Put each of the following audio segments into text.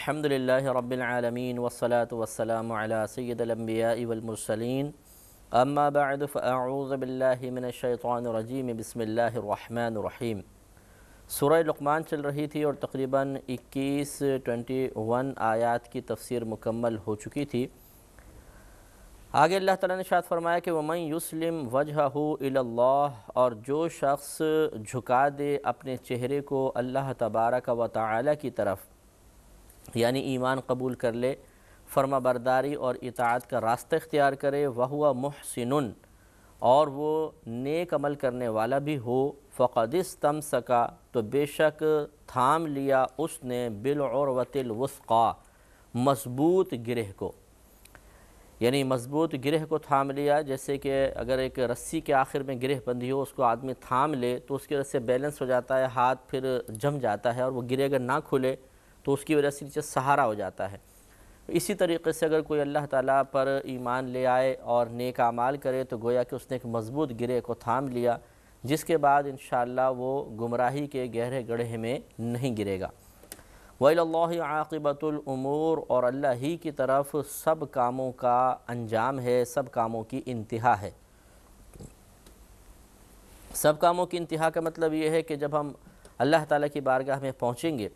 الحمد للہ رب العالمین والصلاة والسلام علی سید الانبیاء والمرسلین اما بعد فاعوذ باللہ من الشیطان الرجیم بسم اللہ الرحمن الرحیم۔ سورہ لقمان چل رہی تھی اور تقریباً 21 آیات کی تفسیر مکمل ہو چکی تھی۔ آگے اللہ تعالیٰ نے ارشاد فرمایا کہ وَمَن يُسْلِمْ وَجْهَهُ إِلَى اللَّهِ، اور جو شخص جھکا دے اپنے چہرے کو اللہ تبارک و تعالی کی طرف، یعنی ایمان قبول کر لے، فرما برداری اور اطاعت کا راستہ اختیار کرے، وَهُوَ مُحْسِنٌ، اور وہ نیک عمل کرنے والا بھی ہو، فَقَدِ اسْتَمْسَكَ، تو بے شک تھام لیا اس نے، بِالْعُرْوَةِ الْوُثْقَى، مضبوط گرہ کو، یعنی مضبوط گرہ کو تھام لیا۔ جیسے کہ اگر ایک رسی کے آخر میں گرہ بندھی ہو، اس کو آدمی تھام لے تو اس کی وجہ سے بیلنس ہو جاتا ہے، ہاتھ پھر جم جاتا ہے، اور وہ گرہ اگر نہ کھلے تو اس کی وجہ سے نیچے سہارا ہو جاتا ہے۔ اسی طریقے سے اگر کوئی اللہ تعالیٰ پر ایمان لے آئے اور نیک اعمال کرے تو گویا کہ اس نے ایک مضبوط گرہ کو تھام لیا، جس کے بعد انشاءاللہ وہ گمراہی کے گہرے گڑھے میں نہیں گرے گا۔ وَإِلَى اللَّهِ عَاقِبَةُ الْأُمُورِ، اور اللہ ہی کی طرف سب کاموں کا انجام ہے، سب کاموں کی انتہا ہے۔ سب کاموں کی انتہا کا مطلب یہ ہے کہ جب ہم اللہ تعالیٰ کی بارگاہ میں پہنچیں گے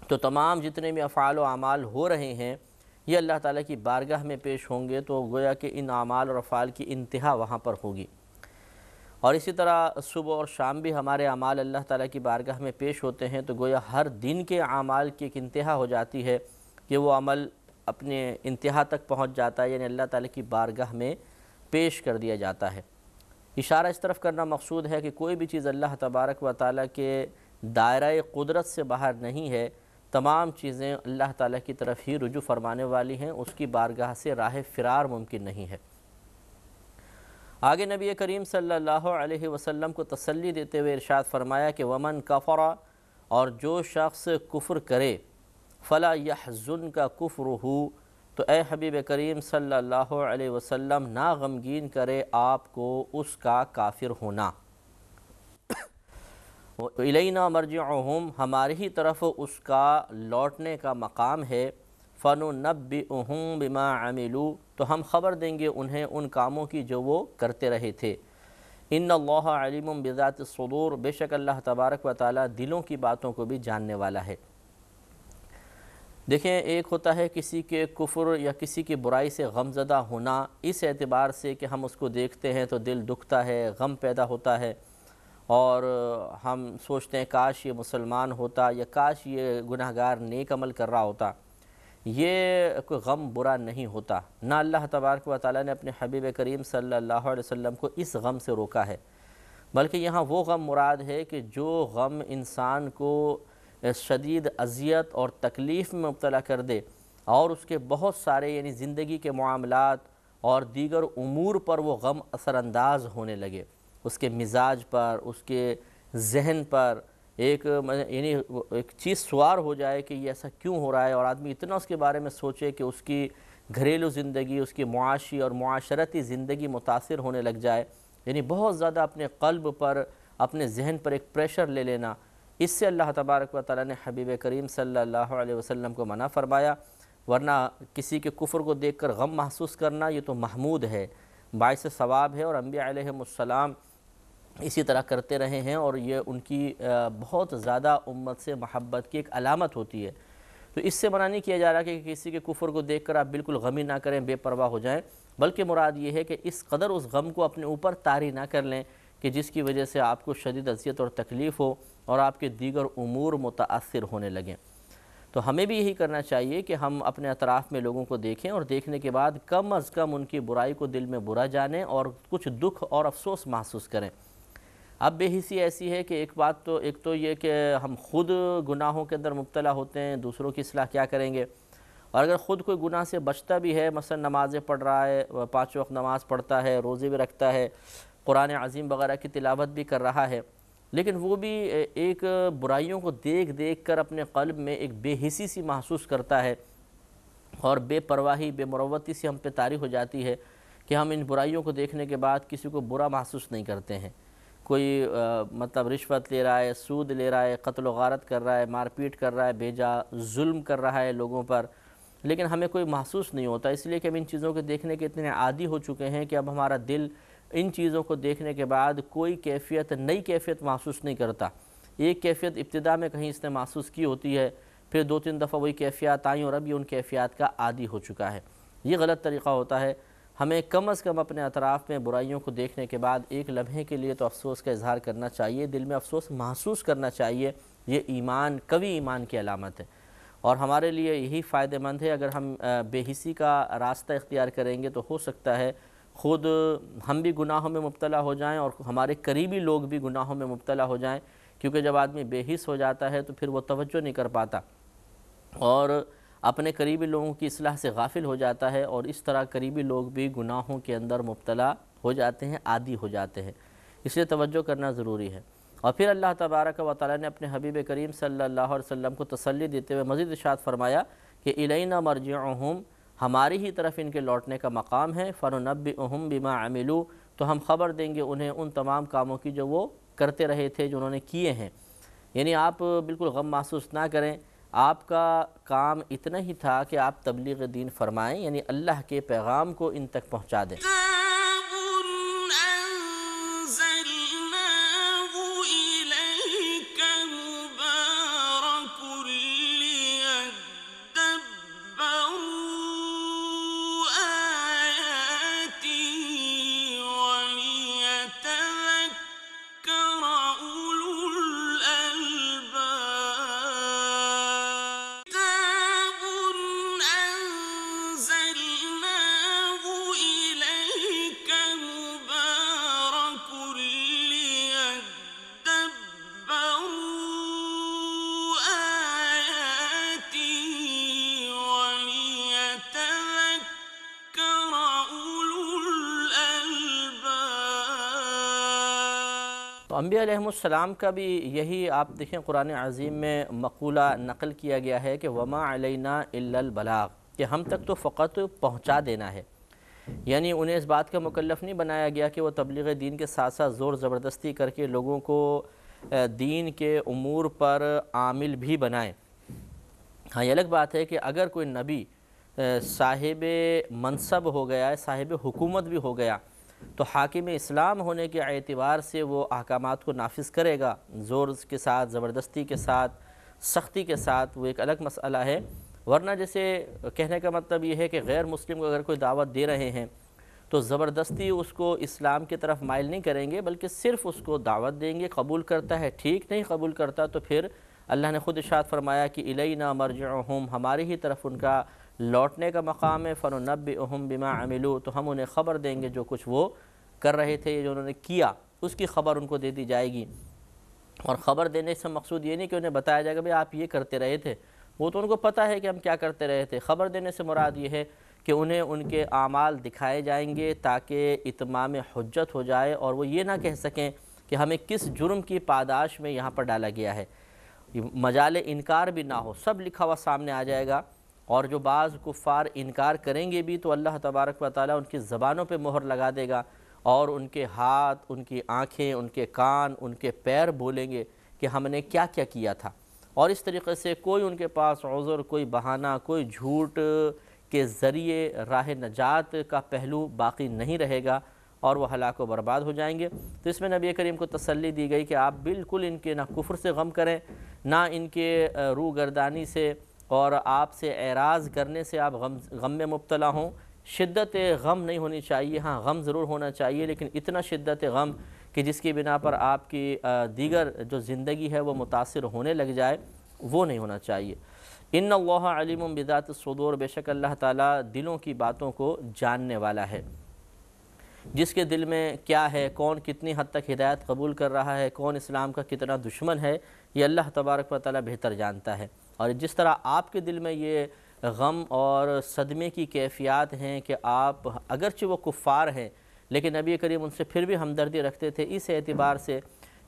تو تمام جتنے بھی افعال و اعمال ہو رہے ہیں یہ اللہ تعالیٰ کی بارگاہ میں پیش ہوں گے، تو گویا کہ ان اعمال اور افعال کی انتہا وہاں پر ہوگی۔ اور اسی طرح صبح اور شام بھی ہمارے اعمال اللہ تعالیٰ کی بارگاہ میں پیش ہوتے ہیں، تو گویا ہر دن کے اعمال کی ایک انتہا ہو جاتی ہے کہ وہ عمل اپنے انتہا تک پہنچ جاتا ہے، یعنی اللہ تعالیٰ کی بارگاہ میں پیش کر دیا جاتا ہے۔ اشارہ اس طرف کرنا مقصود ہے کہ کوئی بھی چیز اللہ تبارک و تعالیٰ کے دائرہ قدرت سے باہر نہیں ہے، تمام چیزیں اللہ تعالیٰ کی طرف ہی رجوع فرمانے والی ہیں، اس کی بارگاہ سے راہ فرار ممکن نہیں ہے۔ آگے نبی کریم صلی اللہ علیہ وسلم کو تسلی دیتے ہوئے ارشاد فرمایا کہ وَمَن كَفَرَ، اور جو شخص کفر کرے، فَلَا يَحْزُنْكَ كُفْرُهُ، تو اے حبیب کریم صلی اللہ علیہ وسلم نہ غمگین کرے آپ کو اس کا کافر ہونا۔ الینا مرجعہم، ہماری ہی طرف اس کا لوٹنے کا مقام ہے، فننبئہم بما عملوا، تو ہم خبر دیں گے انہیں ان کاموں کی جو وہ کرتے رہے تھے۔ ان اللہ علیم بذات الصدور، بے شک اللہ تبارک و تعالی دلوں کی باتوں کو بھی جاننے والا ہے۔ دیکھیں، ایک ہوتا ہے کسی کے کفر یا کسی کی برائی سے غمزدہ ہونا، اس اعتبار سے کہ ہم اس کو دیکھتے ہیں تو دل دکھتا ہے، غم پیدا ہوتا ہے، اور ہم سوچتے ہیں کاش یہ مسلمان ہوتا، یا کاش یہ گناہگار نیک عمل کر رہا ہوتا۔ یہ کوئی غم برا نہیں ہوتا، نہ اللہ تبارک و تعالیٰ نے اپنے حبیب کریم صلی اللہ علیہ وسلم کو اس غم سے روکا ہے، بلکہ یہاں وہ غم مراد ہے کہ جو غم انسان کو شدید اذیت اور تکلیف میں مبتلا کر دے، اور اس کے بہت سارے یعنی زندگی کے معاملات اور دیگر امور پر وہ غم اثر انداز ہونے لگے، اس کے مزاج پر، اس کے ذہن پر ایک چیز سوار ہو جائے کہ یہ ایسا کیوں ہو رہا ہے، اور آدمی اتنا اس کے بارے میں سوچے کہ اس کی گھریلو زندگی، اس کی معاشی اور معاشرتی زندگی متاثر ہونے لگ جائے، یعنی بہت زیادہ اپنے قلب پر، اپنے ذہن پر ایک پریشر لے لینا۔ اس سے اللہ تبارک و تعالیٰ نے حبیب کریم صلی اللہ علیہ وسلم کو منع فرمایا، ورنہ کسی کے کفر کو دیکھ کر غم محسوس کرنا یہ تو محمود ہے، باعث ثواب ہے، اور انبیاء علیہم السلام اسی طرح کرتے رہے ہیں، اور یہ ان کی بہت زیادہ امت سے محبت کی ایک علامت ہوتی ہے۔ تو اس سے منع نہیں کیا جا رہا کہ کسی کے کفر کو دیکھ کر آپ بالکل غمی نہ کریں، بے پرواہ ہو جائیں، بلکہ مراد یہ ہے کہ اس قدر اس غم کو اپنے اوپر طاری نہ کر لیں کہ جس کی وجہ سے آپ کو شدید اذیت اور تکلیف ہو اور آپ کے دیگر امور متاثر ہونے لگیں۔ تو ہمیں بھی یہی کرنا چاہیے کہ ہم اپنے اطراف میں لوگوں کو دیکھیں، اور دیکھنے کے بعد کم از کم ان کی برائی کو دل میں برا جانیں اور کچھ دکھ اور افسوس محسوس کریں۔ اب بے حسی ایسی ہے کہ ایک تو یہ کہ ہم خود گناہوں کے اندر مبتلا ہوتے ہیں، دوسروں کی اصلاح کیا کریں گے، اور اگر خود کوئی گناہ سے بچتا بھی ہے، مثلا نمازیں پڑھ رہا ہے، 5 وقت نماز پڑھتا ہے، روزے بھی رکھتا ہے، قرآن عظیم وغیرہ کی تلاوت بھی کر رہا ہے، لیکن وہ بھی ایک برائیوں کو دیکھ کر اپنے قلب میں ایک بے حسی سی محسوس کرتا ہے، اور بے پرواہی، بے مروتی سی ہم پہ طاری ہو جاتی ہے کہ ہم ان برائیوں کو دیکھنے کے بعد کسی کو برا محسوس نہیں کرتے ہیں۔ کوئی مطلب رشوت لے رہا ہے، سود لے رہا ہے، قتل و غارت کر رہا ہے، مار پیٹ کر رہا ہے، بیجا ظلم کر رہا ہے لوگوں پر، لیکن ہمیں کوئی محسوس نہیں ہوتا، اس لیے کہ ہم ان چیزوں کو دیکھنے کے اتنے عادی ہو چکے ہیں کہ اب ہمارا دل ان چیزوں کو دیکھنے کے بعد کوئی کیفیت، نئی کیفیت محسوس نہیں کرتا۔ ایک کیفیت ابتدا میں کہیں اس نے محسوس کی ہوتی ہے، پھر 2-3 دفعہ وہی کیفیات آئیں اور اب یہ ان کیفیات کا عادی ہو چکا ہے۔ یہ غلط طریقہ ہوتا ہے۔ ہمیں کم از کم اپنے اطراف میں برائیوں کو دیکھنے کے بعد ایک لمحے کے لیے تو افسوس کا اظہار کرنا چاہیے، دل میں افسوس محسوس کرنا چاہیے۔ یہ ایمان، قوی ایمان کی علامت ہے، اور ہمارے لیے یہی فائدہ مند ہے۔ اگر ہم بے حسی کا راستہ اختیار کریں گے تو ہو سکتا ہے خود ہم بھی گناہوں میں مبتلا ہو جائیں اور ہمارے قریبی لوگ بھی گناہوں میں مبتلا ہو جائیں، کیونکہ جب آدمی بے حس ہو جاتا ہے تو پھر وہ توجہ نہیں کر پاتا اور اپنے قریبی لوگوں کی اصلاح سے غافل ہو جاتا ہے، اور اس طرح قریبی لوگ بھی گناہوں کے اندر مبتلا ہو جاتے ہیں، عادی ہو جاتے ہیں۔ اس لیے توجہ کرنا ضروری ہے۔ اور پھر اللہ تبارک و تعالیٰ نے اپنے حبیب کریم صلی اللہ علیہ وسلم کو تسلی دیتے ہوئے مزید ارشاد فرمایا کہ الینا مرجعہم، ہماری ہی طرف ان کے لوٹنے کا مقام ہے، فننبئہم بما عملوا، تو ہم خبر دیں گے انہیں ان تمام کاموں کی جو وہ کرتے رہے تھے، جو انہوں نے کیے ہیں۔ یعنی آپ بالکل غم محسوس نہ کریں، آپ کا کام اتنا ہی تھا کہ آپ تبلیغ دین فرمائیں، یعنی اللہ کے پیغام کو ان تک پہنچا دیں۔ تو انبیاء علیہ السلام کا بھی یہی آپ دیکھیں قرآن عظیم میں مقولہ نقل کیا گیا ہے کہ وما علینا الا البلاغ، کہ ہم تک تو فقط پہنچا دینا ہے، یعنی انہیں اس بات کا مکلف نہیں بنایا گیا کہ وہ تبلیغ دین کے ساتھ ساتھ زور زبردستی کر کے لوگوں کو دین کے امور پر عامل بھی بنائیں۔ ہاں، یہ الگ بات ہے کہ اگر کوئی نبی صاحب منصب ہو گیا ہے، صاحب حکومت بھی ہو گیا، تو حاکم اسلام ہونے کے اعتبار سے وہ احکامات کو نافذ کرے گا، زور کے ساتھ، زبردستی کے ساتھ، سختی کے ساتھ، وہ ایک الگ مسئلہ ہے۔ ورنہ جیسے کہنے کا مطلب یہ ہے کہ غیر مسلم کو اگر کوئی دعوت دے رہے ہیں تو زبردستی اس کو اسلام کی طرف مائل نہیں کریں گے، بلکہ صرف اس کو دعوت دیں گے، قبول کرتا ہے ٹھیک، نہیں قبول کرتا تو پھر اللہ نے خود ارشاد فرمایا کہ الینا مرجعہم، ہماری ہی طرف ان کا لوٹنے کا مقام ہے، فننبئہم بما عملوا، تو ہم انہیں خبر دیں گے جو کچھ وہ کر رہے تھے، جو انہوں نے کیا اس کی خبر ان کو دے دی جائے گی۔ اور خبر دینے سے مقصود یہ نہیں کہ انہیں بتایا جائے گا بھئی آپ یہ کرتے رہے تھے، وہ تو ان کو پتہ ہے کہ ہم کیا کرتے رہے تھے۔ خبر دینے سے مراد یہ ہے کہ انہیں ان کے اعمال دکھائے جائیں گے تاکہ اتمام حجت ہو جائے اور وہ یہ نہ کہہ سکیں کہ ہمیں کس جرم کی پاداش میں یہاں پر ڈالا گیا ہے، مجال انکار بھی نہ ہو، سب لکھا ہوا سامنے آ جائے گا۔ اور جو بعض کفار انکار کریں گے بھی تو اللہ تبارک و تعالیٰ ان کی زبانوں پہ مہر لگا دے گا، اور ان کے ہاتھ، ان کی آنکھیں، ان کے کان، ان کے پیر بولیں گے کہ ہم نے کیا کیا کیا تھا۔ اور اس طریقے سے کوئی ان کے پاس عذر، کوئی بہانہ، کوئی جھوٹ کے ذریعے راہ نجات کا پہلو باقی نہیں رہے گا، اور وہ ہلاک و برباد ہو جائیں گے۔ تو اس میں نبی کریم کو تسلی دی گئی کہ آپ بالکل ان کے نہ کفر سے غم کریں، نہ ان کے روح گردانی سے اور آپ سے اعراض کرنے سے آپ غم میں مبتلا ہوں۔ شدت غم نہیں ہونی چاہیے، ہاں غم ضرور ہونا چاہیے، لیکن اتنا شدت غم کہ جس کی بنا پر آپ کی دیگر جو زندگی ہے وہ متاثر ہونے لگ جائے، وہ نہیں ہونا چاہیے۔ ان اللہ علیم بذات الصدور، بے شک اللہ تعالیٰ دلوں کی باتوں کو جاننے والا ہے۔ جس کے دل میں کیا ہے، کون کتنی حد تک ہدایت قبول کر رہا ہے، کون اسلام کا کتنا دشمن ہے، یہ اللہ تبارک و تعالیٰ بہتر جانتا ہے۔ اور جس طرح آپ کے دل میں یہ غم اور صدمے کی کیفیات ہیں کہ آپ اگرچہ وہ کفار ہیں لیکن نبی کریم ان سے پھر بھی ہمدردی رکھتے تھے اس اعتبار سے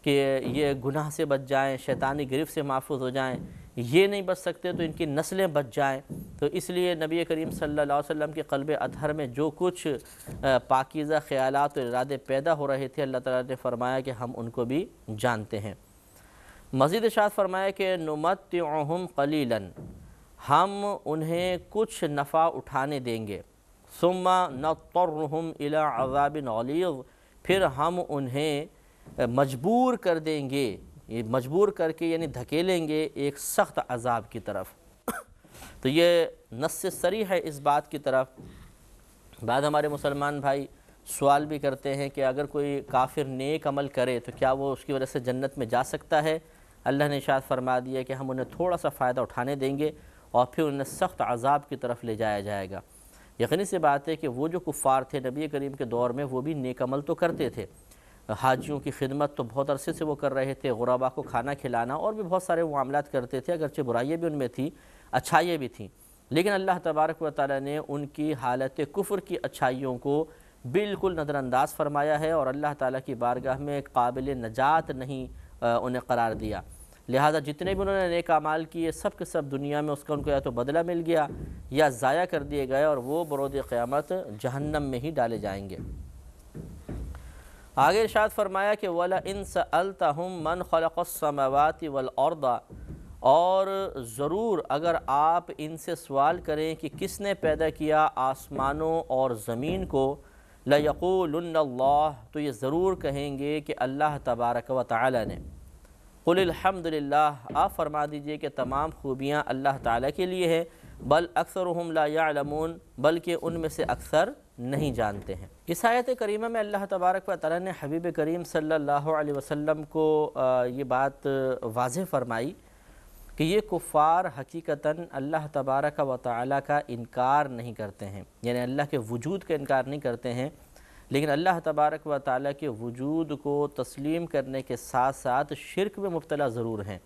کہ یہ گناہ سے بچ جائیں، شیطانی گرفت سے محفوظ ہو جائیں، یہ نہیں بچ سکتے تو ان کی نسلیں بچ جائیں۔ تو اس لیے نبی کریم صلی اللہ علیہ وسلم کے قلب اطہر میں جو کچھ پاکیزہ خیالات اور ارادے پیدا ہو رہے تھے، اللہ تعالیٰ نے فرمایا کہ ہم ان کو بھی جانتے ہیں۔ مزید ارشاد فرمایا کہ نمتعہم قلیلا، ہم انہیں کچھ نفع اٹھانے دیں گے، ثم نضطرہم الی عذاب غلیظ، پھر ہم انہیں مجبور کر دیں گے، یہ مجبور کر کے یعنی دھکیلیں گے ایک سخت عذاب کی طرف۔ تو یہ نص صریح ہے اس بات کی طرف۔ بعد ہمارے مسلمان بھائی سوال بھی کرتے ہیں کہ اگر کوئی کافر نیک عمل کرے تو کیا وہ اس کی وجہ سے جنت میں جا سکتا ہے؟ اللہ نے ارشاد فرما دیا کہ ہم انہیں تھوڑا سا فائدہ اٹھانے دیں گے اور پھر انہیں سخت عذاب کی طرف لے جایا جائے گا۔ یقینی سی بات ہے کہ وہ جو کفار تھے نبی کریم کے دور میں، وہ بھی نیک عمل تو کرتے تھے، حاجیوں کی خدمت تو بہت عرصے سے وہ کر رہے تھے، غربا کو کھانا کھلانا اور بھی بہت سارے معاملات کرتے تھے، اگرچہ برائیاں بھی ان میں تھیں، اچھائیاں بھی تھیں، لیکن اللہ تبارک و تعالیٰ نے ان کی حالت کفر کی اچھائیوں کو بالکل نظر انداز فرمایا ہے اور اللہ تعالیٰ کی بارگاہ میں قابل نجات نہیں انہیں قرار دیا۔ لہٰذا جتنے بھی انہوں نے نیک اعمال کیے سب کے سب دنیا میں اس کا ان کو یا تو بدلہ مل گیا یا ضائع کر دیے گئے، اور وہ برود قیامت جہنم میں ہی ڈالے جائیں گے۔ آگے ارشاد فرمایا کہ وَلَئِن سَأَلْتَهُم مَّنْ خَلَقَ السَّمَاوَاتِ وَالْأَرْضَ، اور ضرور اگر آپ ان سے سوال کریں کہ کس نے پیدا کیا آسمانوں اور زمین کو، لَيَقُولُنَّ اللَّهُ، تو یہ ضرور کہیں گے کہ اللہ تبارک و تعالی نے۔ قُلِ الْحَمْدُ لِلَّهِ، آپ فرما دیجئے کہ تمام خوبیاں اللہ تعالیٰ کے لیے ہیں، بل اکثرهم لا يعلمون، بلکہ ان میں سے اکثر نہیں جانتے ہیں۔ اس آیت کریمہ میں اللہ تبارک و تعالیٰ نے حبیب کریم صلی اللہ علیہ وسلم کو یہ بات واضح فرمائی کہ یہ کفار حقیقتاً اللہ تبارک و تعالیٰ کا انکار نہیں کرتے ہیں، یعنی اللہ کے وجود کا انکار نہیں کرتے ہیں، لیکن اللہ تبارک و تعالیٰ کے وجود کو تسلیم کرنے کے ساتھ ساتھ شرک میں مبتلا ضرور ہیں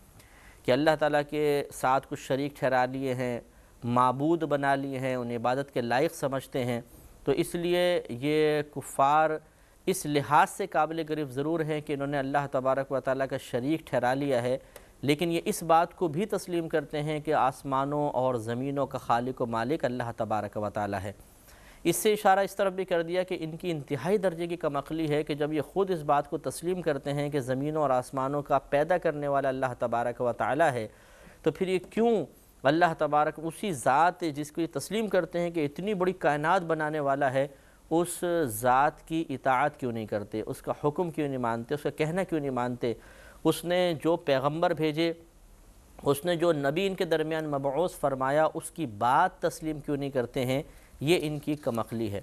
کہ اللہ تعالیٰ کے ساتھ کچھ شریک ٹھہرا لیے ہیں، معبود بنا لیے ہیں، انہیں عبادت کے لائق سمجھتے ہیں۔ تو اس لیے یہ کفار اس لحاظ سے قابل گرفت ضرور ہیں کہ انہوں نے اللہ تبارک و تعالیٰ کا شریک ٹھہرا لیا ہے، لیکن یہ اس بات کو بھی تسلیم کرتے ہیں کہ آسمانوں اور زمینوں کا خالق و مالک اللہ تبارک و تعالیٰ ہے۔ اس سے اشارہ اس طرف بھی کر دیا کہ ان کی انتہائی درجے کی کم عقلی ہے کہ جب یہ خود اس بات کو تسلیم کرتے ہیں کہ زمینوں اور آسمانوں کا پیدا کرنے والا اللہ تبارک و تعالیٰ ہے، تو پھر یہ کیوں اللہ تبارک اسی ذات جس کو یہ تسلیم کرتے ہیں کہ اتنی بڑی کائنات بنانے والا ہے، اس ذات کی اطاعت کیوں نہیں کرتے، اس کا حکم کیوں نہیں مانتے، اس کا کہنا کیوں نہیں مانتے، اس نے جو پیغمبر بھیجے، اس نے جو نبی ان کے درمیان مبعوث فرمایا، اس کی بات تسلیم کیوں نہیں کرتے ہیں؟ یہ ان کی کم عقلی ہے۔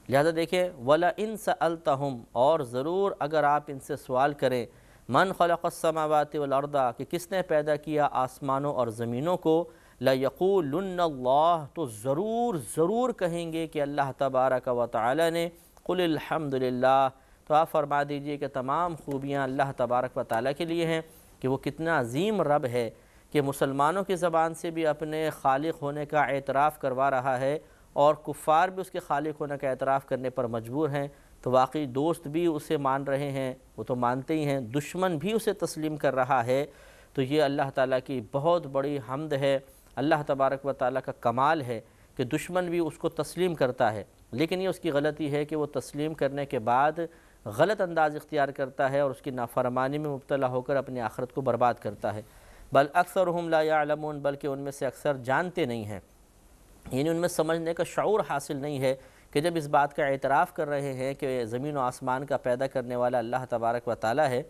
لہذا دیکھیں وَلَئِن سَأَلْتَهُمْ، اور ضرور اگر آپ ان سے سوال کریں من خلق السماوات والارض، کہ کس نے پیدا کیا آسمانوں اور زمینوں کو، لَيَقُولُنَّ اللَّهُ، تو ضرور کہیں گے کہ اللہ تبارک و تعالی نے۔ قُلِ الْحَمْدُ لِلَّهِ، تو آپ فرما دیجئے کہ تمام خوبیاں اللہ تبارک و تعالی کے لیے ہیں کہ وہ کتنا عظیم رب ہے کہ مسلمانوں کی زبان سے بھی اپنے خالق ہونے کا اعتراف کروا رہا ہے اور کفار بھی اس کے خالق ہونے کا اعتراف کرنے پر مجبور ہیں۔ تو واقعی دوست بھی اسے مان رہے ہیں، وہ تو مانتے ہی ہیں، دشمن بھی اسے تسلیم کر رہا ہے۔ تو یہ اللہ تعالیٰ کی بہت بڑی حمد ہے، اللہ تبارک و تعالیٰ کا کمال ہے کہ دشمن بھی اس کو تسلیم کرتا ہے، لیکن یہ اس کی غلطی ہے کہ وہ تسلیم کرنے کے بعد غلط انداز اختیار کرتا ہے اور اس کی نافرمانی میں مبتلا ہو کر اپنی آخرت کو برباد کرتا ہے۔ بل اکثرهم لا يعلمون، بلکہ ان میں سے اکثر جانتے نہیں ہیں، یعنی ان میں سمجھنے کا شعور حاصل نہیں ہے کہ جب اس بات کا اعتراف کر رہے ہیں کہ زمین و آسمان کا پیدا کرنے والا اللہ تبارک و تعالی ہے،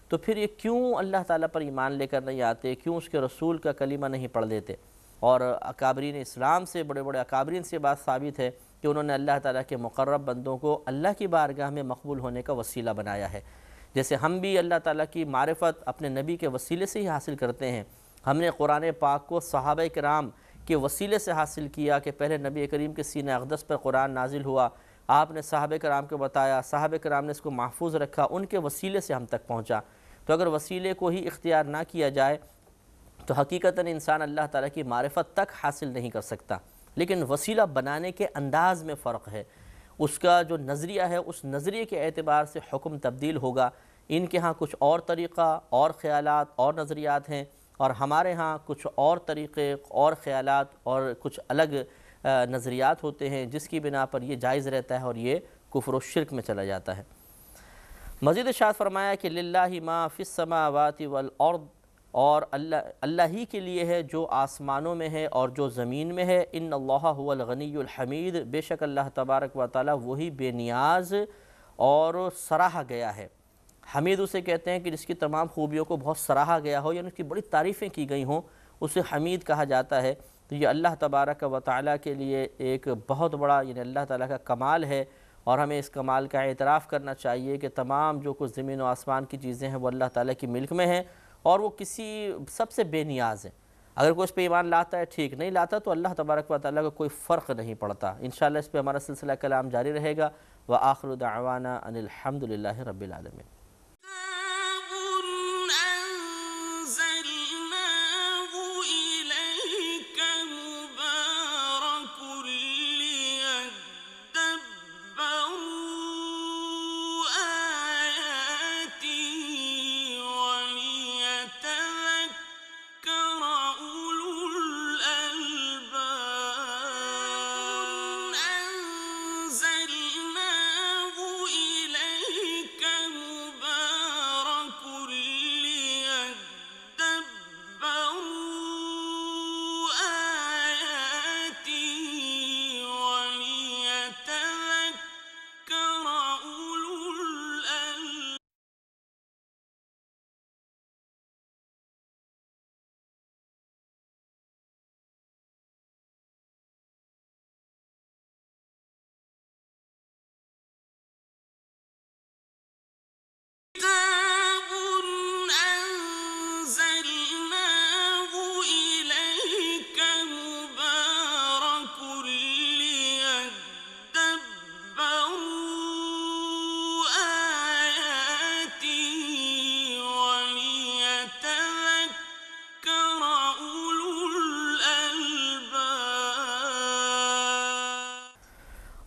تو پھر یہ کیوں اللہ تعالیٰ پر ایمان لے کر نہیں آتے، کیوں اس کے رسول کا کلمہ نہیں پڑھ دیتے؟ اور اکابرین اسلام سے، بڑے بڑے اکابرین سے بات ثابت ہے کہ انہوں نے اللہ تعالیٰ کے مقرب بندوں کو اللہ کی بارگاہ میں مقبول ہونے کا وسیلہ بنایا ہے۔ جیسے ہم بھی اللہ تعالیٰ کی معرفت اپنے نبی کے وسیلے سے ہی حاصل کرتے ہیں۔ ہم نے قرآن پاک کو صحابہ کرام کے وسیلے سے حاصل کیا کہ پہلے نبی کریم کے سینہ اقدس پر قرآن نازل ہوا، آپ نے صحابہ کرام کو بتایا، صحابہ کرام نے اس کو محفوظ رکھا، ان کے وسیلے سے ہم تک پہنچا۔ تو اگر وسیلے کو ہی اختیار نہ کیا جائے تو حقیقتاً انسان اللہ تعالیٰ کی معرفت تک حاصل نہیں کر سکتا، لیکن وسیلہ بنانے کے انداز میں فرق ہے، اس کا جو نظریہ ہے اس نظریے کے اعتبار سے حکم تبدیل ہوگا۔ ان کے ہاں کچھ اور طریقہ اور خیالات اور نظریات ہیں، اور ہمارے ہاں کچھ اور طریقے اور خیالات اور کچھ الگ نظریات ہوتے ہیں جس کی بنا پر یہ جائز رہتا ہے اور یہ کفر و شرک میں چلا جاتا ہے۔ مزید ارشاد فرمایا کہ للہ ما فی السماوات والارض، اور اللہ ہی کے لیے ہے جو آسمانوں میں ہے اور جو زمین میں ہے۔ ان اللہ هو الغنی الحمید، بے شک اللہ تبارک و تعالی وہی بے نیاز اور سراہا گیا ہے۔ حمید اسے کہتے ہیں کہ جس کی تمام خوبیوں کو بہت سراہا گیا ہو، یعنی اس کی بڑی تعریفیں کی گئی ہوں، اسے حمید کہا جاتا ہے۔ تو یہ اللہ تبارک و تعالی کے لیے ایک بہت بڑا یعنی اللہ تعالیٰ کا کمال ہے، اور ہمیں اس کمال کا اعتراف کرنا چاہیے کہ تمام جو کچھ زمین و آسمان کی چیزیں ہیں وہ اللہ تعالیٰ کی ملک میں ہیں، اور وہ کسی سب سے بے نیاز ہے۔ اگر کوئی اس پہ ایمان لاتا ہے ٹھیک، نہیں لاتا تو اللہ تبارک و تعالیٰ کا کوئی فرق نہیں پڑتا۔ انشاءاللہ اس پہ ہمارا سلسلہ کلام جاری رہے گا۔ وآخر دعوانا ان الحمد للہ رب العالمین۔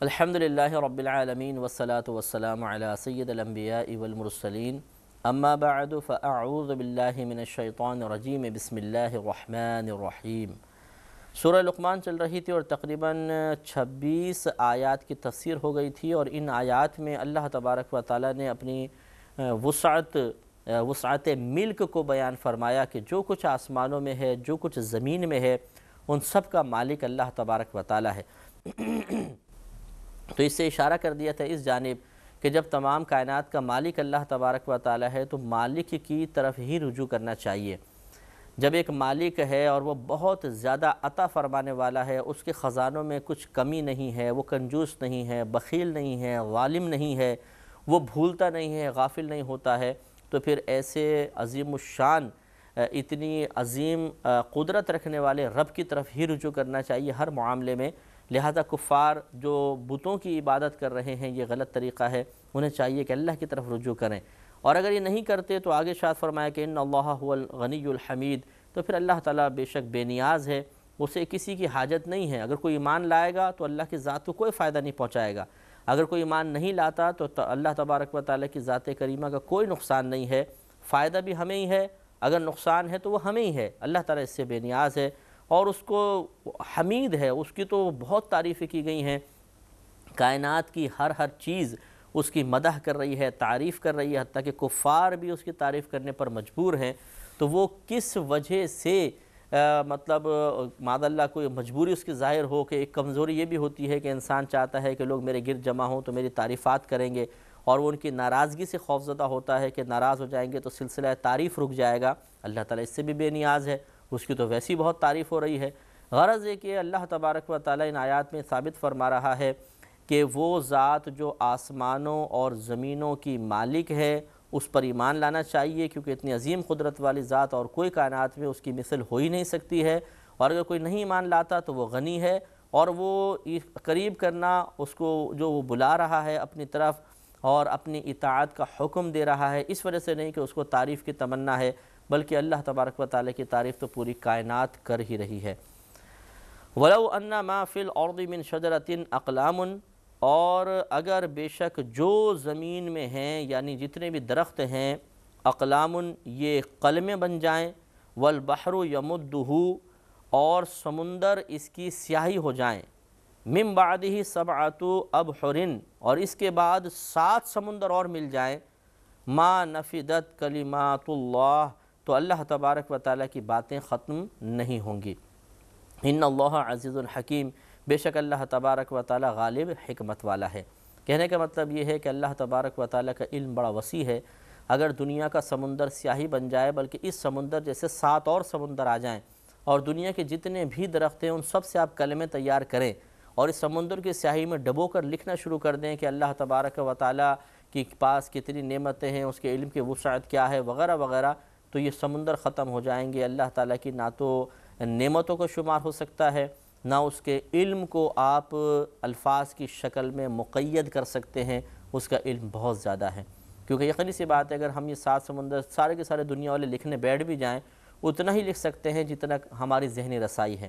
الحمدللہ رب العالمین والصلاة والسلام علی سید الانبیاء والمرسلین، اما بعد فاعوذ باللہ من الشیطان الرجیم، بسم اللہ الرحمن الرحیم۔ سورہ لقمان چل رہی تھی اور تقریباً 26 آیات کی تفسیر ہو گئی تھی، اور ان آیات میں اللہ تبارک و تعالیٰ نے اپنی وسعت ملک کو بیان فرمایا کہ جو کچھ آسمانوں میں ہے، جو کچھ زمین میں ہے، ان سب کا مالک اللہ تبارک و تعالیٰ ہے۔ تو اس سے اشارہ کر دیا تھا اس جانب کہ جب تمام کائنات کا مالک اللہ تبارک و تعالیٰ ہے تو مالک کی طرف ہی رجوع کرنا چاہیے۔ جب ایک مالک ہے اور وہ بہت زیادہ عطا فرمانے والا ہے، اس کے خزانوں میں کچھ کمی نہیں ہے، وہ کنجوس نہیں ہے، بخیل نہیں ہے، ظالم نہیں ہے، وہ بھولتا نہیں ہے، غافل نہیں ہوتا ہے، تو پھر ایسے عظیم الشان اتنی عظیم قدرت رکھنے والے رب کی طرف ہی رجوع کرنا چاہیے ہر معاملے میں۔ لہذا کفار جو بتوں کی عبادت کر رہے ہیں یہ غلط طریقہ ہے، انہیں چاہیے کہ اللہ کی طرف رجوع کریں، اور اگر یہ نہیں کرتے تو آگے ارشاد فرمایا کہ ان اللہ هو الغنی الحمید، تو پھر اللہ تعالیٰ بے شک بے نیاز ہے، اسے کسی کی حاجت نہیں ہے۔ اگر کوئی ایمان لائے گا تو اللہ کی ذات کو کوئی فائدہ نہیں پہنچائے گا، اگر کوئی ایمان نہیں لاتا تو اللہ تبارک و تعالیٰ کی ذات کریمہ کا کوئی نقصان نہیں ہے، فائدہ بھی ہمیں ہی ہے، اگر نقصان ہے تو وہ ہمیں ہی ہے۔ اللہ تعالیٰ اس سے بے نیاز ہے اور اس کو حمید ہے، اس کی تو بہت تعریفیں کی گئی ہیں، کائنات کی ہر چیز اس کی مدح کر رہی ہے، تعریف کر رہی ہے، حتیٰ کہ کفار بھی اس کی تعریف کرنے پر مجبور ہیں۔ تو وہ کس وجہ سے مطلب معاذ اللہ کوئی مجبوری اس کی ظاہر ہو کہ ایک کمزوری یہ بھی ہوتی ہے کہ انسان چاہتا ہے کہ لوگ میرے گرد جمع ہوں تو میری تعریفات کریں گے، اور وہ ان کی ناراضگی سے خوفزدہ ہوتا ہے کہ ناراض ہو جائیں گے تو سلسلہ تعریف رک جائے گا۔ اللہ تعالیٰ اس سے بھی بے نیاز ہے، اس کی تو ویسی بہت تعریف ہو رہی ہے۔ غرض ہے کہ اللہ تبارک و تعالیٰ ان آیات میں ثابت فرما رہا ہے کہ وہ ذات جو آسمانوں اور زمینوں کی مالک ہے اس پر ایمان لانا چاہیے، کیونکہ اتنی عظیم قدرت والی ذات اور کوئی کائنات میں اس کی مثل ہو ہی نہیں سکتی ہے، اور اگر کوئی نہیں ایمان لاتا تو وہ غنی ہے، اور وہ قریب کرنا اس کو جو وہ بلا رہا ہے اپنی طرف اور اپنی اطاعت کا حکم دے رہا ہے، اس وجہ سے نہیں کہ اس کو تعریف کی تمنا ہے، بلکہ اللہ تبارک و تعالیٰ کی تعریف تو پوری کائنات کر ہی رہی ہے۔ وَلَوْ أَنَّ مَا فِي الْأَرْضِ مِنْ شَجَرَةٍ أَقْلَامٌ، اور اگر بے شک جو زمین میں ہیں یعنی جتنے بھی درخت ہیں، اقلام یہ قلمیں بن جائیں، والبحر یمدہ، اور سمندر اس کی سیاہی ہو جائیں، من بعدہ سبعۃ ابحر، اور اس کے بعد 7 سمندر اور مل جائیں، ما نفدت کلمات اللہ، تو اللہ تبارک و تعالیٰ کی باتیں ختم نہیں ہوں گی۔ ان اللہ عزیز الحکیم، بے شک اللہ تبارک و تعالیٰ غالب حکمت والا ہے۔ کہنے کا مطلب یہ ہے کہ اللہ تبارک و تعالیٰ کا علم بڑا وسیع ہے۔ اگر دنیا کا سمندر سیاہی بن جائے، بلکہ اس سمندر جیسے 7 اور سمندر آ جائیں، اور دنیا کے جتنے بھی درخت ہیں ان سب سے آپ کلمے تیار کریں، اور اس سمندر کی سیاہی میں ڈبو کر لکھنا شروع کر دیں کہ اللہ تبارک و تعالیٰ کے پاس کتنی نعمتیں ہیں، اس کے علم کی وسعت کیا ہے، وغیرہ وغیرہ، تو یہ سمندر ختم ہو جائیں گے۔ اللہ تعالیٰ کی نہ تو نعمتوں کو شمار ہو سکتا ہے، نہ اس کے علم کو آپ الفاظ کی شکل میں مقید کر سکتے ہیں، اس کا علم بہت زیادہ ہے۔ کیونکہ یقینی سی بات ہے، اگر ہم یہ 7 سمندر سارے کے سارے دنیا والے لکھنے بیٹھ بھی جائیں، اتنا ہی لکھ سکتے ہیں جتنا ہماری ذہنی رسائی ہے،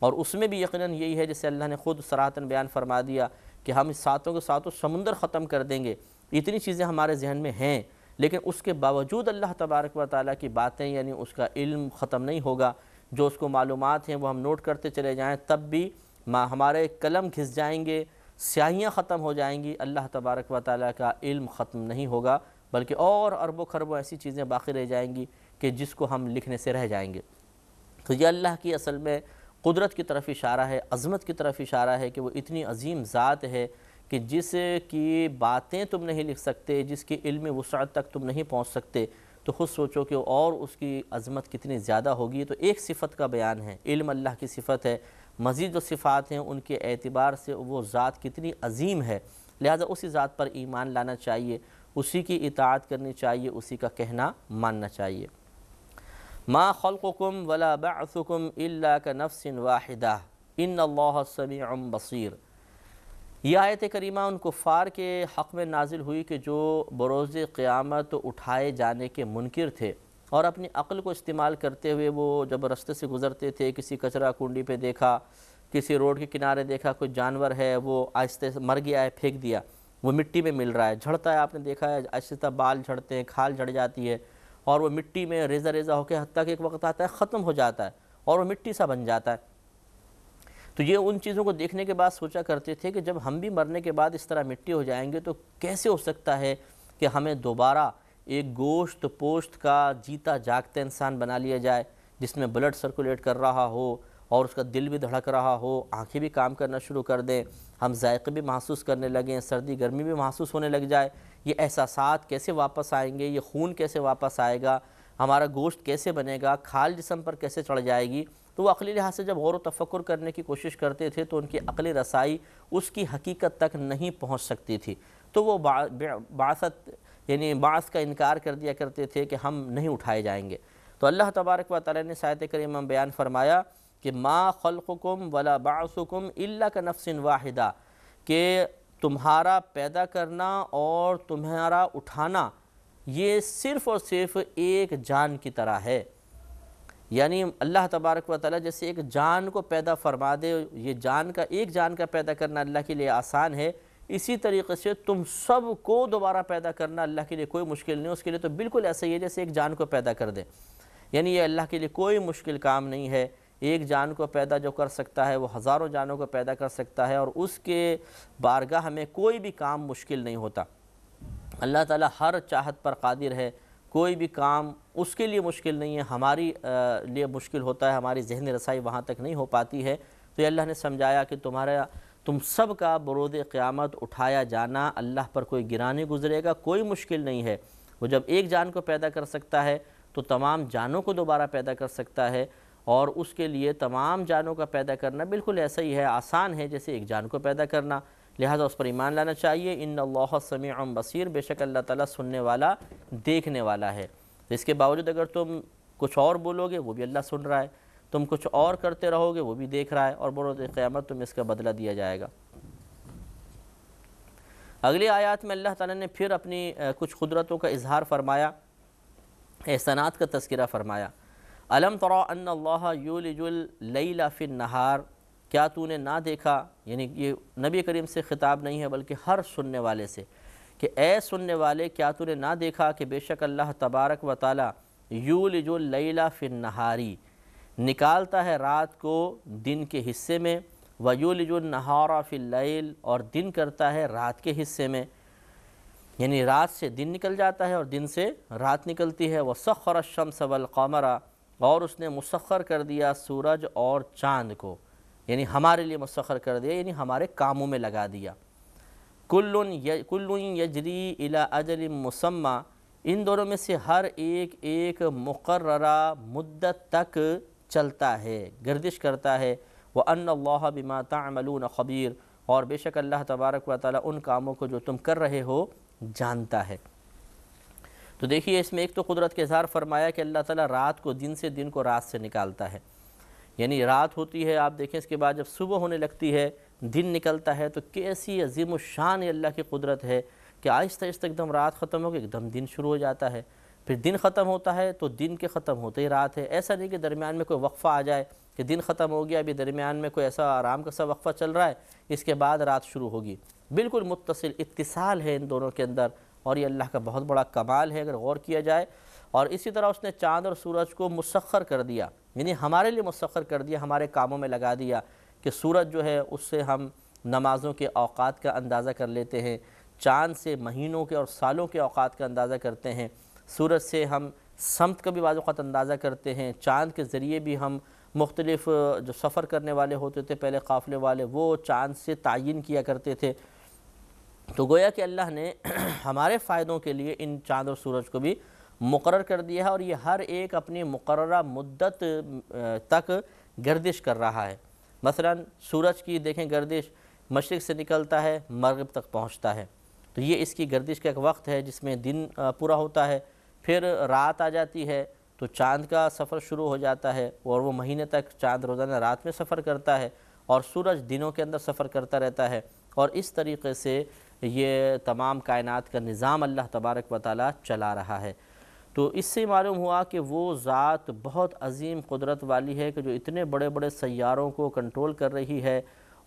اور اس میں بھی یقیناً یہی ہے جسے اللہ نے خود صراحتاً بیان فرما دیا کہ ہم اس 7 کے 7 سمندر ختم کر دیں گے۔ اتنی چیزیں ہمارے ذہن میں ہیں، لیکن اس کے باوجود اللہ تبارک و تعالیٰ کی باتیں، یعنی اس کا علم ختم نہیں ہوگا۔ جو اس کو معلومات ہیں وہ ہم نوٹ کرتے چلے جائیں، تب بھی ہمارے قلم گھس جائیں گے، سیاہیاں ختم ہو جائیں گی، اللہ تبارک و تعالیٰ کا علم ختم نہیں ہوگا، بلکہ اور اربوں خربوں ایسی چیزیں باقی رہ جائیں گی کہ جس کو ہم لکھنے سے رہ جائیں گے۔ تو یہ اللہ کی اصل میں قدرت کی طرف اشارہ ہے، عظمت کی طرف اشارہ ہے کہ وہ اتنی عظیم ذات ہے کہ جس کی باتیں تم نہیں لکھ سکتے، جس کی علم وسعت تک تم نہیں پہنچ سکتے، تو خود سوچو کہ اور اس کی عظمت کتنی زیادہ ہوگی۔ تو ایک صفت کا بیان ہے، علم اللہ کی صفت ہے، مزید جو صفات ہیں ان کے اعتبار سے وہ ذات کتنی عظیم ہے، لہذا اسی ذات پر ایمان لانا چاہیے، اسی کی اطاعت کرنی چاہیے، اسی کا کہنا ماننا چاہیے۔ ما خلقکم ولا بعثکم الا کنفس واحدہ ان اللہ سمیع بصیر۔ یہ آیت کریمہ ان کفار کے حق میں نازل ہوئی کہ جو بروز قیامت اٹھائے جانے کے منکر تھے، اور اپنی عقل کو استعمال کرتے ہوئے وہ جب رستے سے گزرتے تھے، کسی کچرا کنڈی پہ دیکھا، کسی روڈ کے کنارے دیکھا کوئی جانور ہے، وہ آہستہ سے مر گیا ہے، پھینک دیا، وہ مٹی میں مل رہا ہے، جھڑتا ہے، آپ نے دیکھا ہے آہستہ بال جھڑتے ہیں، کھال جھڑ جاتی ہے، اور وہ مٹی میں ریزہ ریزہ ہو کے حتیٰ کہ ایک وقت آتا ہے ختم ہو جاتا ہے اور وہ مٹی سا بن جاتا ہے۔ تو یہ ان چیزوں کو دیکھنے کے بعد سوچا کرتے تھے کہ جب ہم بھی مرنے کے بعد اس طرح مٹی ہو جائیں گے تو کیسے ہو سکتا ہے کہ ہمیں دوبارہ ایک گوشت پوشت کا جیتا جاگتا انسان بنا لیا جائے، جس میں بلڈ سرکولیٹ کر رہا ہو اور اس کا دل بھی دھڑک رہا ہو، آنکھیں بھی کام کرنا شروع کر دیں، ہم ذائقے بھی محسوس کرنے لگیں، سردی گرمی بھی محسوس ہونے لگ جائے۔ یہ احساسات کیسے واپس آئیں گے، یہ خون کیسے واپس آئے گا، ہمارا گوشت کیسے بنے گا، کھال جسم پر کیسے چڑھ جائے گی؟ تو وہ عقلی لحاظ سے جب غور و تفکر کرنے کی کوشش کرتے تھے تو ان کی عقلی رسائی اس کی حقیقت تک نہیں پہنچ سکتی تھی، تو وہ بعثت یعنی بعث کا انکار کر دیا کرتے تھے کہ ہم نہیں اٹھائے جائیں گے۔ تو اللہ تبارک و تعالی نے آیت کریمہ میں بیان فرمایا کہ ما خلقکم ولا بعثکم الا کنفس واحدہ، کہ تمہارا پیدا کرنا اور تمہارا اٹھانا یہ صرف اور صرف ایک جان کی طرح ہے۔ یعنی اللہ تبارک و تعالی جیسے ایک جان کو پیدا فرما دے، یہ ایک جان کا پیدا کرنا اللہ کے لیے آسان ہے، اسی طریقے سے تم سب کو دوبارہ پیدا کرنا اللہ کے لیے کوئی مشکل نہیں، اس کے لیے تو بالکل ایسا ہی ہے جیسے ایک جان کو پیدا کر دے۔ یعنی یہ اللہ کے لیے کوئی مشکل کام نہیں ہے، ایک جان کو پیدا جو کر سکتا ہے وہ ہزاروں جانوں کو پیدا کر سکتا ہے، اور اس کے بارگاہ میں کوئی بھی کام مشکل نہیں ہوتا۔ اللہ تعالیٰ ہر چاہت پر قادر ہے، کوئی بھی کام اس کے لیے مشکل نہیں ہے، ہماری لیے مشکل ہوتا ہے، ہماری ذہنی رسائی وہاں تک نہیں ہو پاتی ہے۔ تو یہ اللہ نے سمجھایا کہ تم سب کا برود قیامت اٹھایا جانا اللہ پر کوئی گراں نہیں گزرے گا، کوئی مشکل نہیں ہے۔ وہ جب ایک جان کو پیدا کر سکتا ہے تو تمام جانوں کو دوبارہ پیدا کر سکتا ہے، اور اس کے لیے تمام جانوں کا پیدا کرنا بالکل ایسا ہی ہے، آسان ہے جیسے ایک جان کو پیدا کرنا، لہذا اس پر ایمان لانا چاہیے۔ ان اللہ سمیع بصیر، بے شک اللہ تعالیٰ سننے والا دیکھنے والا ہے۔ اس کے باوجود اگر تم کچھ اور بولو گے وہ بھی اللہ سن رہا ہے، تم کچھ اور کرتے رہو گے وہ بھی دیکھ رہا ہے، اور بروز قیامت تمہیں اس کا بدلہ دیا جائے گا۔ اگلی آیات میں اللہ تعالیٰ نے پھر اپنی کچھ قدرتوں کا اظہار فرمایا، احسانات کا تذکرہ فرمایا۔ الم تری ان اللہ یولج اللیل فی النہار، کیا تو نے نہ دیکھا، یعنی یہ نبی کریم سے خطاب نہیں ہے بلکہ ہر سننے والے سے، کہ اے سننے والے کیا تو نے نہ دیکھا کہ بے شک اللہ تبارک و تعالی یولج اللیل فی النہاری، نکالتا ہے رات کو دن کے حصے میں، ویولج النہار فی اللیل، اور دن کرتا ہے رات کے حصے میں، یعنی رات سے دن نکل جاتا ہے اور دن سے رات نکلتی ہے۔ وسخر الشمس والقمر، اور اس نے مسخر کر دیا سورج اور چاند کو، یعنی ہمارے لیے مسخر کر دیا، یعنی ہمارے کاموں میں لگا دیا۔ کل یجری الی اجل مسمی، ان دونوں میں سے ہر ایک ایک مقررہ مدت تک چلتا ہے، گردش کرتا ہے۔ وَأَنَّ اللَّهَ بِمَا تَعْمَلُونَ خَبِيرٌ، اور بے شک اللہ تبارک و تعالیٰ ان کاموں کو جو تم کر رہے ہو جانتا ہے۔ تو دیکھیے اس میں ایک تو قدرت کا اظہار فرمایا کہ اللہ تعالیٰ رات کو دن سے، دن کو رات سے نکالتا ہے، یعنی رات ہوتی ہے، آپ دیکھیں اس کے بعد جب صبح ہونے لگتی ہے دن نکلتا ہے، تو کیسی عظیم الشان اللہ کی قدرت ہے کہ آہستہ آہستہ ایک دم رات ختم ہو کے ایک دم دن شروع ہو جاتا ہے، پھر دن ختم ہوتا ہے تو دن کے ختم ہوتے ہی رات ہے۔ ایسا نہیں کہ درمیان میں کوئی وقفہ آ جائے کہ دن ختم ہو گیا، ابھی درمیان میں کوئی ایسا آرام کا سا وقفہ چل رہا ہے، اس کے بعد رات شروع ہوگی۔ بالکل متصل اتصال ہے ان دونوں کے اندر، اور یہ اللہ کا بہت بڑا کمال ہے اگر غور کیا جائے۔ اور اسی طرح اس نے چاند اور سورج کو مسخر کر دیا، یعنی ہمارے لیے مسخر کر دیا، ہمارے کاموں میں لگا دیا، کہ سورج جو ہے اس سے ہم نمازوں کے اوقات کا اندازہ کر لیتے ہیں، چاند سے مہینوں کے اور سالوں کے اوقات کا اندازہ کرتے ہیں، سورج سے ہم سمت کا بھی بعض اوقات اندازہ کرتے ہیں، چاند کے ذریعے بھی ہم مختلف جو سفر کرنے والے ہوتے تھے پہلے قافلے والے، وہ چاند سے تعین کیا کرتے تھے۔ تو گویا کہ اللہ نے ہمارے فائدوں کے لیے ان چاند اور سورج کو بھی مقرر کر دیا ہے، اور یہ ہر ایک اپنی مقررہ مدت تک گردش کر رہا ہے۔ مثلا سورج کی دیکھیں گردش مشرق سے نکلتا ہے مغرب تک پہنچتا ہے، تو یہ اس کی گردش کا ایک وقت ہے جس میں دن پورا ہوتا ہے، پھر رات آ جاتی ہے تو چاند کا سفر شروع ہو جاتا ہے، اور وہ مہینے تک چاند روزانہ رات میں سفر کرتا ہے، اور سورج دنوں کے اندر سفر کرتا رہتا ہے، اور اس طریقے سے یہ تمام کائنات کا نظام اللہ تبارک و تعالیٰ چلا رہا ہے۔ تو اس سے معلوم ہوا کہ وہ ذات بہت عظیم قدرت والی ہے کہ جو اتنے بڑے بڑے سیاروں کو کنٹرول کر رہی ہے،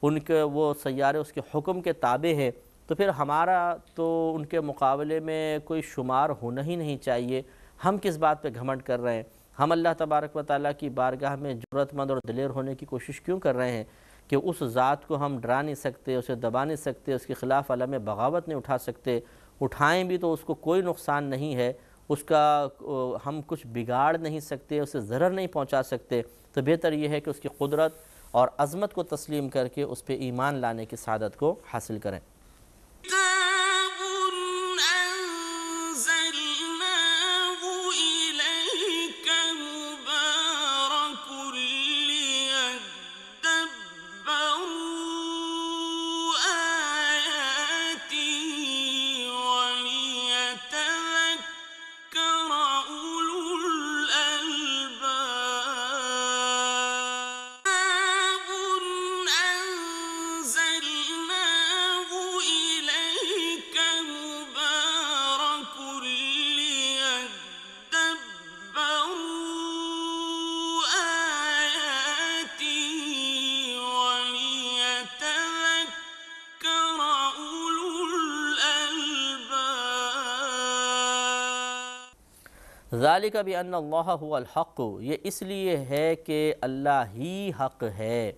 ان کے وہ سیارے اس کے حکم کے تابع ہیں، تو پھر ہمارا تو ان کے مقابلے میں کوئی شمار ہونا ہی نہیں چاہیے۔ ہم کس بات پہ گھمنڈ کر رہے ہیں؟ ہم اللہ تبارک و تعالیٰ کی بارگاہ میں جرأت مند اور دلیر ہونے کی کوشش کیوں کر رہے ہیں کہ اس ذات کو ہم ڈرا نہیں سکتے، اسے دبا نہیں سکتے، اس کے خلاف علم بغاوت نہیں اٹھا سکتے، اٹھائیں بھی تو اس کو کوئی نقصان نہیں ہے، اس کا ہم کچھ بگاڑ نہیں سکتے، اسے ضرر نہیں پہنچا سکتے۔ تو بہتر یہ ہے کہ اس کی قدرت اور عظمت کو تسلیم کر کے اس پہ ایمان لانے کی سعادت کو حاصل کریں۔ ذالک بأن اللہ هو الحق، یہ اس لیے ہے کہ اللہ ہی حق ہے،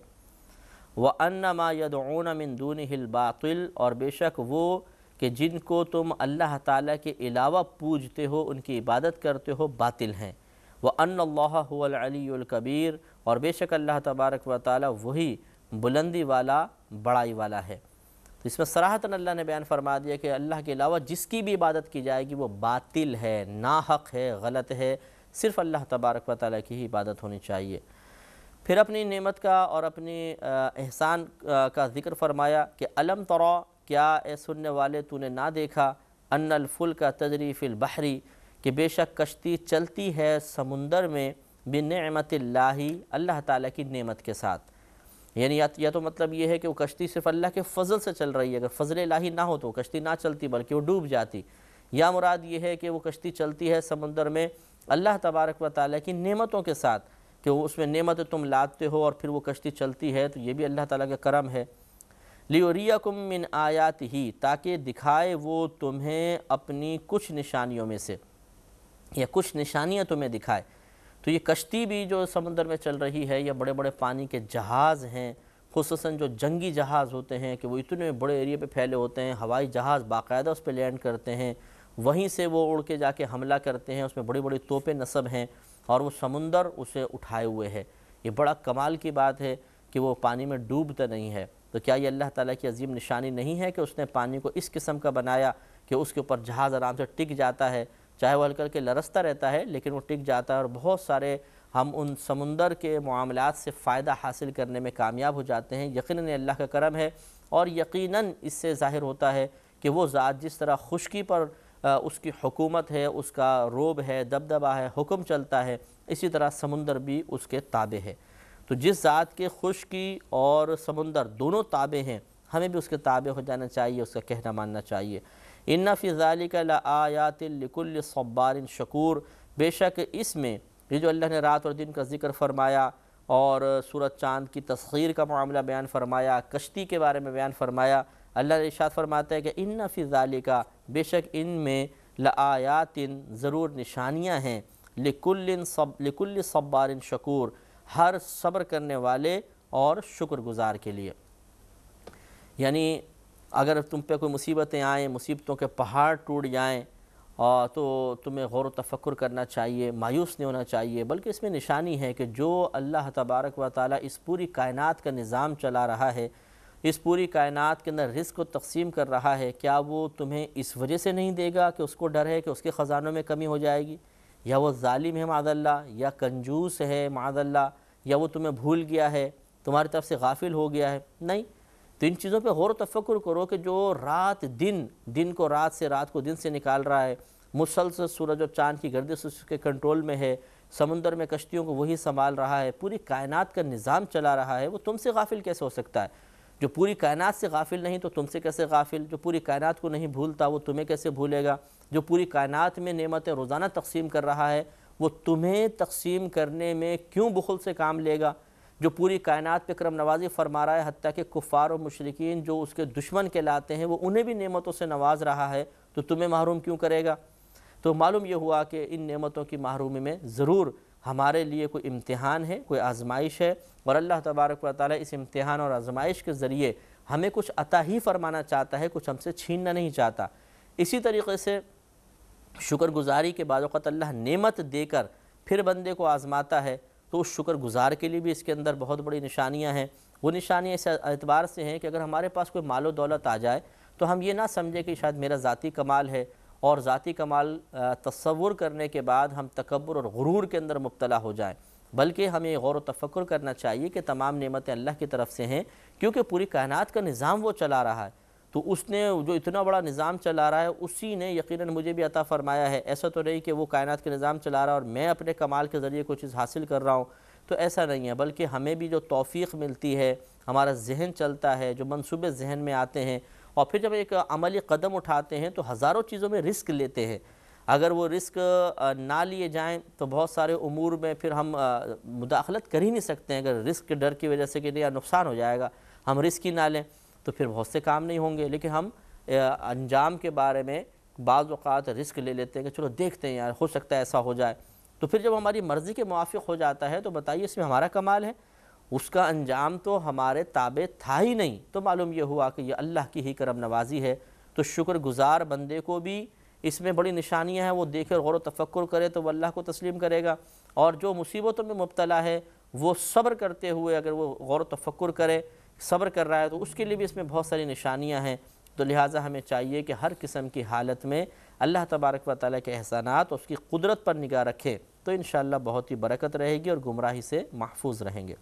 وَأَنَّ مَا يَدْعُونَ مِن دُونِهِ الْبَاطِلِ، اور بے شک وہ کہ جن کو تم اللہ تعالیٰ کے علاوہ پوجتے ہو، ان کی عبادت کرتے ہو، باطل ہیں۔ وَأَنَّ اللَّهَ هُوَ الْعَلِيُّ الْكَبِيرُ، اور بے شک اللہ تبارک و تعالیٰ وہی بلندی والا، بڑائی والا ہے۔ تو اس میں صراحتاً اللہ نے بیان فرما دیا کہ اللہ کے علاوہ جس کی بھی عبادت کی جائے گی وہ باطل ہے، ناحق ہے، غلط ہے، صرف اللہ تبارک و تعالیٰ کی ہی عبادت ہونی چاہیے۔ پھر اپنی نعمت کا اور اپنی احسان کا ذکر فرمایا کہ الم ترى، کیا اے سننے والے تو نے نہ دیکھا، ان الفلک تجری فی البحر، کہ بے شک کشتی چلتی ہے سمندر میں، بنعمت اللہ، اللہ تعالیٰ کی نعمت کے ساتھ، یعنی یا تو مطلب یہ ہے کہ وہ کشتی صرف اللہ کے فضل سے چل رہی ہے، اگر فضل الہی نہ ہو تو وہ کشتی نہ چلتی بلکہ وہ ڈوب جاتی، یا مراد یہ ہے کہ وہ کشتی چلتی ہے سمندر میں اللہ تبارک و تعالیٰ کی نعمتوں کے ساتھ، کہ وہ اس میں نعمت تم لاتے ہو اور پھر وہ کشتی چلتی ہے، تو یہ بھی اللہ تعالیٰ کا کرم ہے۔ لیوریکم من آیاتہ، تاکہ دکھائے وہ تمہیں اپنی کچھ نشانیوں میں سے۔ یا کچھ نشانیاں تمہیں دکھائے۔ تو یہ کشتی بھی جو سمندر میں چل رہی ہے، یا بڑے بڑے پانی کے جہاز ہیں، خصوصاً جو جنگی جہاز ہوتے ہیں کہ وہ اتنے بڑے ایریے پہ پھیلے ہوتے ہیں، ہوائی جہاز باقاعدہ اس پہ لینڈ کرتے ہیں، وہیں سے وہ اڑ کے جا کے حملہ کرتے ہیں، اس میں بڑی بڑی توپیں نصب ہیں اور وہ سمندر اسے اٹھائے ہوئے ہے۔ یہ بڑا کمال کی بات ہے کہ وہ پانی میں ڈوبتا نہیں ہے۔ تو کیا یہ اللہ تعالیٰ کی عظیم نشانی نہیں ہے کہ اس نے پانی کو اس قسم کا بنایا کہ اس کے اوپر جہاز آرام سے ٹک جاتا ہے، چاہے وہ ہلکا کے لرزتا رہتا ہے لیکن وہ ٹک جاتا ہے، اور بہت سارے ہم ان سمندر کے معاملات سے فائدہ حاصل کرنے میں کامیاب ہو جاتے ہیں۔ یقیناً اللہ کا کرم ہے، اور یقیناً اس سے ظاہر ہوتا ہے کہ وہ ذات جس طرح خشکی پر اس کی حکومت ہے، اس کا روب ہے، دبدبہ ہے، حکم چلتا ہے، اسی طرح سمندر بھی اس کے تابع ہے۔ تو جس ذات کے خشکی اور سمندر دونوں تابع ہیں، ہمیں بھی اس کے تابع ہو جانا چاہیے، اس کا کہنا ماننا چاہیے۔ ان فی ذالک لآیات لکل صبار شکور، بے شک اس میں یہ جو اللہ نے رات اور دن کا ذکر فرمایا، اور سورج چاند کی تسخیر کا معاملہ بیان فرمایا، کشتی کے بارے میں بیان فرمایا، اللہ نے ارشاد فرماتا ہے کہ ان فی ذالک، بے شک ان میں لآیات، ضرور نشانیاں ہیں، لکل صبار شکور، ہر صبر کرنے والے اور شکر گزار کے لیے۔ یعنی اگر تم پہ کوئی مصیبتیں آئیں، مصیبتوں کے پہاڑ ٹوٹ جائیں، تو تمہیں غور و تفکر کرنا چاہیے، مایوس نہیں ہونا چاہیے، بلکہ اس میں نشانی ہے کہ جو اللہ تبارک و تعالیٰ اس پوری کائنات کا نظام چلا رہا ہے، اس پوری کائنات کے اندر رزق کو تقسیم کر رہا ہے، کیا وہ تمہیں اس وجہ سے نہیں دے گا کہ اس کو ڈر ہے کہ اس کے خزانوں میں کمی ہو جائے گی، یا وہ ظالم ہے معاذ اللہ، یا کنجوس ہے معاذ اللہ، یا وہ تمہیں بھول گیا ہے، تمہاری طرف سے غافل ہو گیا ہے؟ نہیں۔ تو ان چیزوں پہ غور و تفکر کرو کہ جو رات دن کو رات سے، رات کو دن سے نکال رہا ہے، مسلسل سورج اور چاند کی گردش اس کے کنٹرول میں ہے، سمندر میں کشتیوں کو وہی سنبھال رہا ہے، پوری کائنات کا نظام چلا رہا ہے، وہ تم سے غافل کیسے ہو سکتا ہے؟ جو پوری کائنات سے غافل نہیں تو تم سے کیسے غافل؟ جو پوری کائنات کو نہیں بھولتا وہ تمہیں کیسے بھولے گا؟ جو پوری کائنات میں نعمتیں روزانہ تقسیم کر رہا ہے، وہ تمہیں تقسیم کرنے میں کیوں بخل سے کام لے گا؟ جو پوری کائنات پہ کرم نوازی فرما رہا ہے، حتیٰ کہ کفار و مشرکین جو اس کے دشمن کہلاتے ہیں، وہ انہیں بھی نعمتوں سے نواز رہا ہے، تو تمہیں محروم کیوں کرے گا؟ تو معلوم یہ ہوا کہ ان نعمتوں کی محرومی میں ضرور ہمارے لیے کوئی امتحان ہے، کوئی آزمائش ہے، اور اللہ تبارک و تعالیٰ اس امتحان اور آزمائش کے ذریعے ہمیں کچھ عطا ہی فرمانا چاہتا ہے، کچھ ہم سے چھیننا نہیں چاہتا۔ اسی طریقے سے شکر گزاری کے بعد اوقات اللہ نعمت دے کر پھر بندے کو آزماتا ہے، تو اس شکر گزار کے لیے بھی اس کے اندر بہت بڑی نشانیاں ہیں۔ وہ نشانیاں اس اعتبار سے ہیں کہ اگر ہمارے پاس کوئی مال و دولت آ جائے تو ہم یہ نہ سمجھیں کہ شاید میرا ذاتی کمال ہے، اور ذاتی کمال تصور کرنے کے بعد ہم تکبر اور غرور کے اندر مبتلا ہو جائیں، بلکہ ہمیں غور و تفکر کرنا چاہیے کہ تمام نعمتیں اللہ کی طرف سے ہیں، کیونکہ پوری کائنات کا نظام وہ چلا رہا ہے، تو اس نے جو اتنا بڑا نظام چلا رہا ہے اسی نے یقیناً مجھے بھی عطا فرمایا ہے۔ ایسا تو نہیں کہ وہ کائنات کے نظام چلا رہا ہے اور میں اپنے کمال کے ذریعے کوئی چیز حاصل کر رہا ہوں، تو ایسا نہیں ہے، بلکہ ہمیں بھی جو توفیق ملتی ہے، ہمارا ذہن چلتا ہے، جو منصوبے ذہن میں آتے ہیں، اور پھر جب ایک عملی قدم اٹھاتے ہیں تو ہزاروں چیزوں میں رسک لیتے ہیں۔ اگر وہ رسک نہ لیے جائیں تو بہت سارے امور میں پھر ہم مداخلت کر ہی نہیں سکتے ہیں، اگر رسک کے ڈر کی وجہ سے کہ یا نقصان ہو جائے گا، ہم رسک ہی نہ لیں تو پھر بہت سے کام نہیں ہوں گے۔ لیکن ہم انجام کے بارے میں بعض اوقات رسک لے لیتے ہیں کہ چلو دیکھتے ہیں یار، ہو سکتا ہے ایسا ہو جائے، تو پھر جب ہماری مرضی کے موافق ہو جاتا ہے تو بتائیے اس میں ہمارا کمال ہے؟ اس کا انجام تو ہمارے تابع تھا ہی نہیں۔ تو معلوم یہ ہوا کہ یہ اللہ کی ہی کرم نوازی ہے۔ تو شکر گزار بندے کو بھی اس میں بڑی نشانیاں ہیں، وہ دیکھ کر غور و تفکر کرے تو وہ اللہ کو تسلیم کرے گا، اور جو مصیبتوں میں مبتلا ہے وہ صبر کرتے ہوئے اگر وہ غور و تفکر کرے، صبر کر رہا ہے، تو اس کے لیے بھی اس میں بہت ساری نشانیاں ہیں۔ تو لہٰذا ہمیں چاہیے کہ ہر قسم کی حالت میں اللہ تبارک و تعالیٰ کے احسانات اور اس کی قدرت پر نگاہ رکھے، تو انشاءاللہ بہت ہی برکت رہے گی اور گمراہی سے محفوظ رہیں گے۔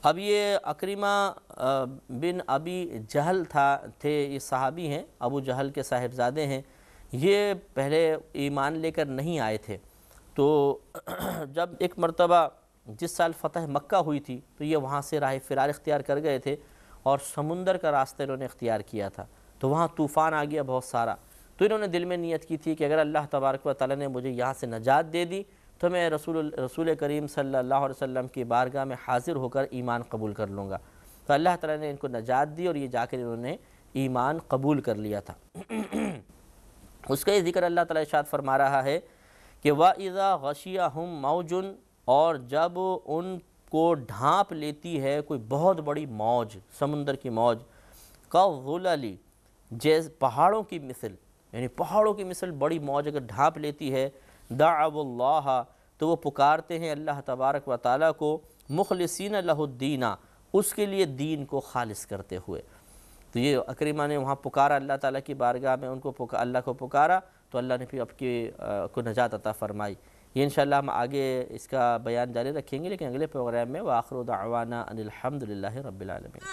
اب یہ عکرمہ بن ابی جہل تھے، یہ صحابی ہیں، ابو جہل کے صاحبزادے ہیں۔ یہ پہلے ایمان لے کر نہیں آئے تھے، تو جب ایک مرتبہ جس سال فتح مکہ ہوئی تھی تو یہ وہاں سے راہ فرار اختیار کر گئے تھے، اور سمندر کا راستہ انہوں نے اختیار کیا تھا، تو وہاں طوفان آ گیا بہت سارا، تو انہوں نے دل میں نیت کی تھی کہ اگر اللہ تبارک و تعالیٰ نے مجھے یہاں سے نجات دے دی تو میں رسول کریم صلی اللہ علیہ وسلم کی بارگاہ میں حاضر ہو کر ایمان قبول کر لوں گا۔ تو اللہ تعالیٰ نے ان کو نجات دی اور یہ جا کر انہوں نے ایمان قبول کر لیا تھا۔ اس کا یہ ذکر اللہ تعالیٰ ارشاد فرما رہا ہے کہ وَإِذَا غَشِيَهُمْ مَوْجٌ، اور جب ان کو ڈھانپ لیتی ہے کوئی بہت بڑی موج، سمندر کی موج، كَالظُّلَلِ، جیسے پہاڑوں کی مثل، یعنی پہاڑوں کی مثل بڑی موج اگر ڈھانپ لیتی ہے، دعوا اللہ، تو وہ پکارتے ہیں اللہ تبارک و تعالیٰ کو، مخلصین لہ الدین، اس کے لیے دین کو خالص کرتے ہوئے۔ تو یہ اکرمہ نے وہاں پکارا اللہ تعالیٰ کی بارگاہ میں، ان کو اللہ کو پکارا تو اللہ نے پھر اب کو نجات عطا فرمائی۔ یہ انشاءاللہ ہم آگے اس کا بیان جاری رکھیں گے، لیکن اگلے پروگرام میں وآخر دعوانا ان الحمدللہ رب العالمین۔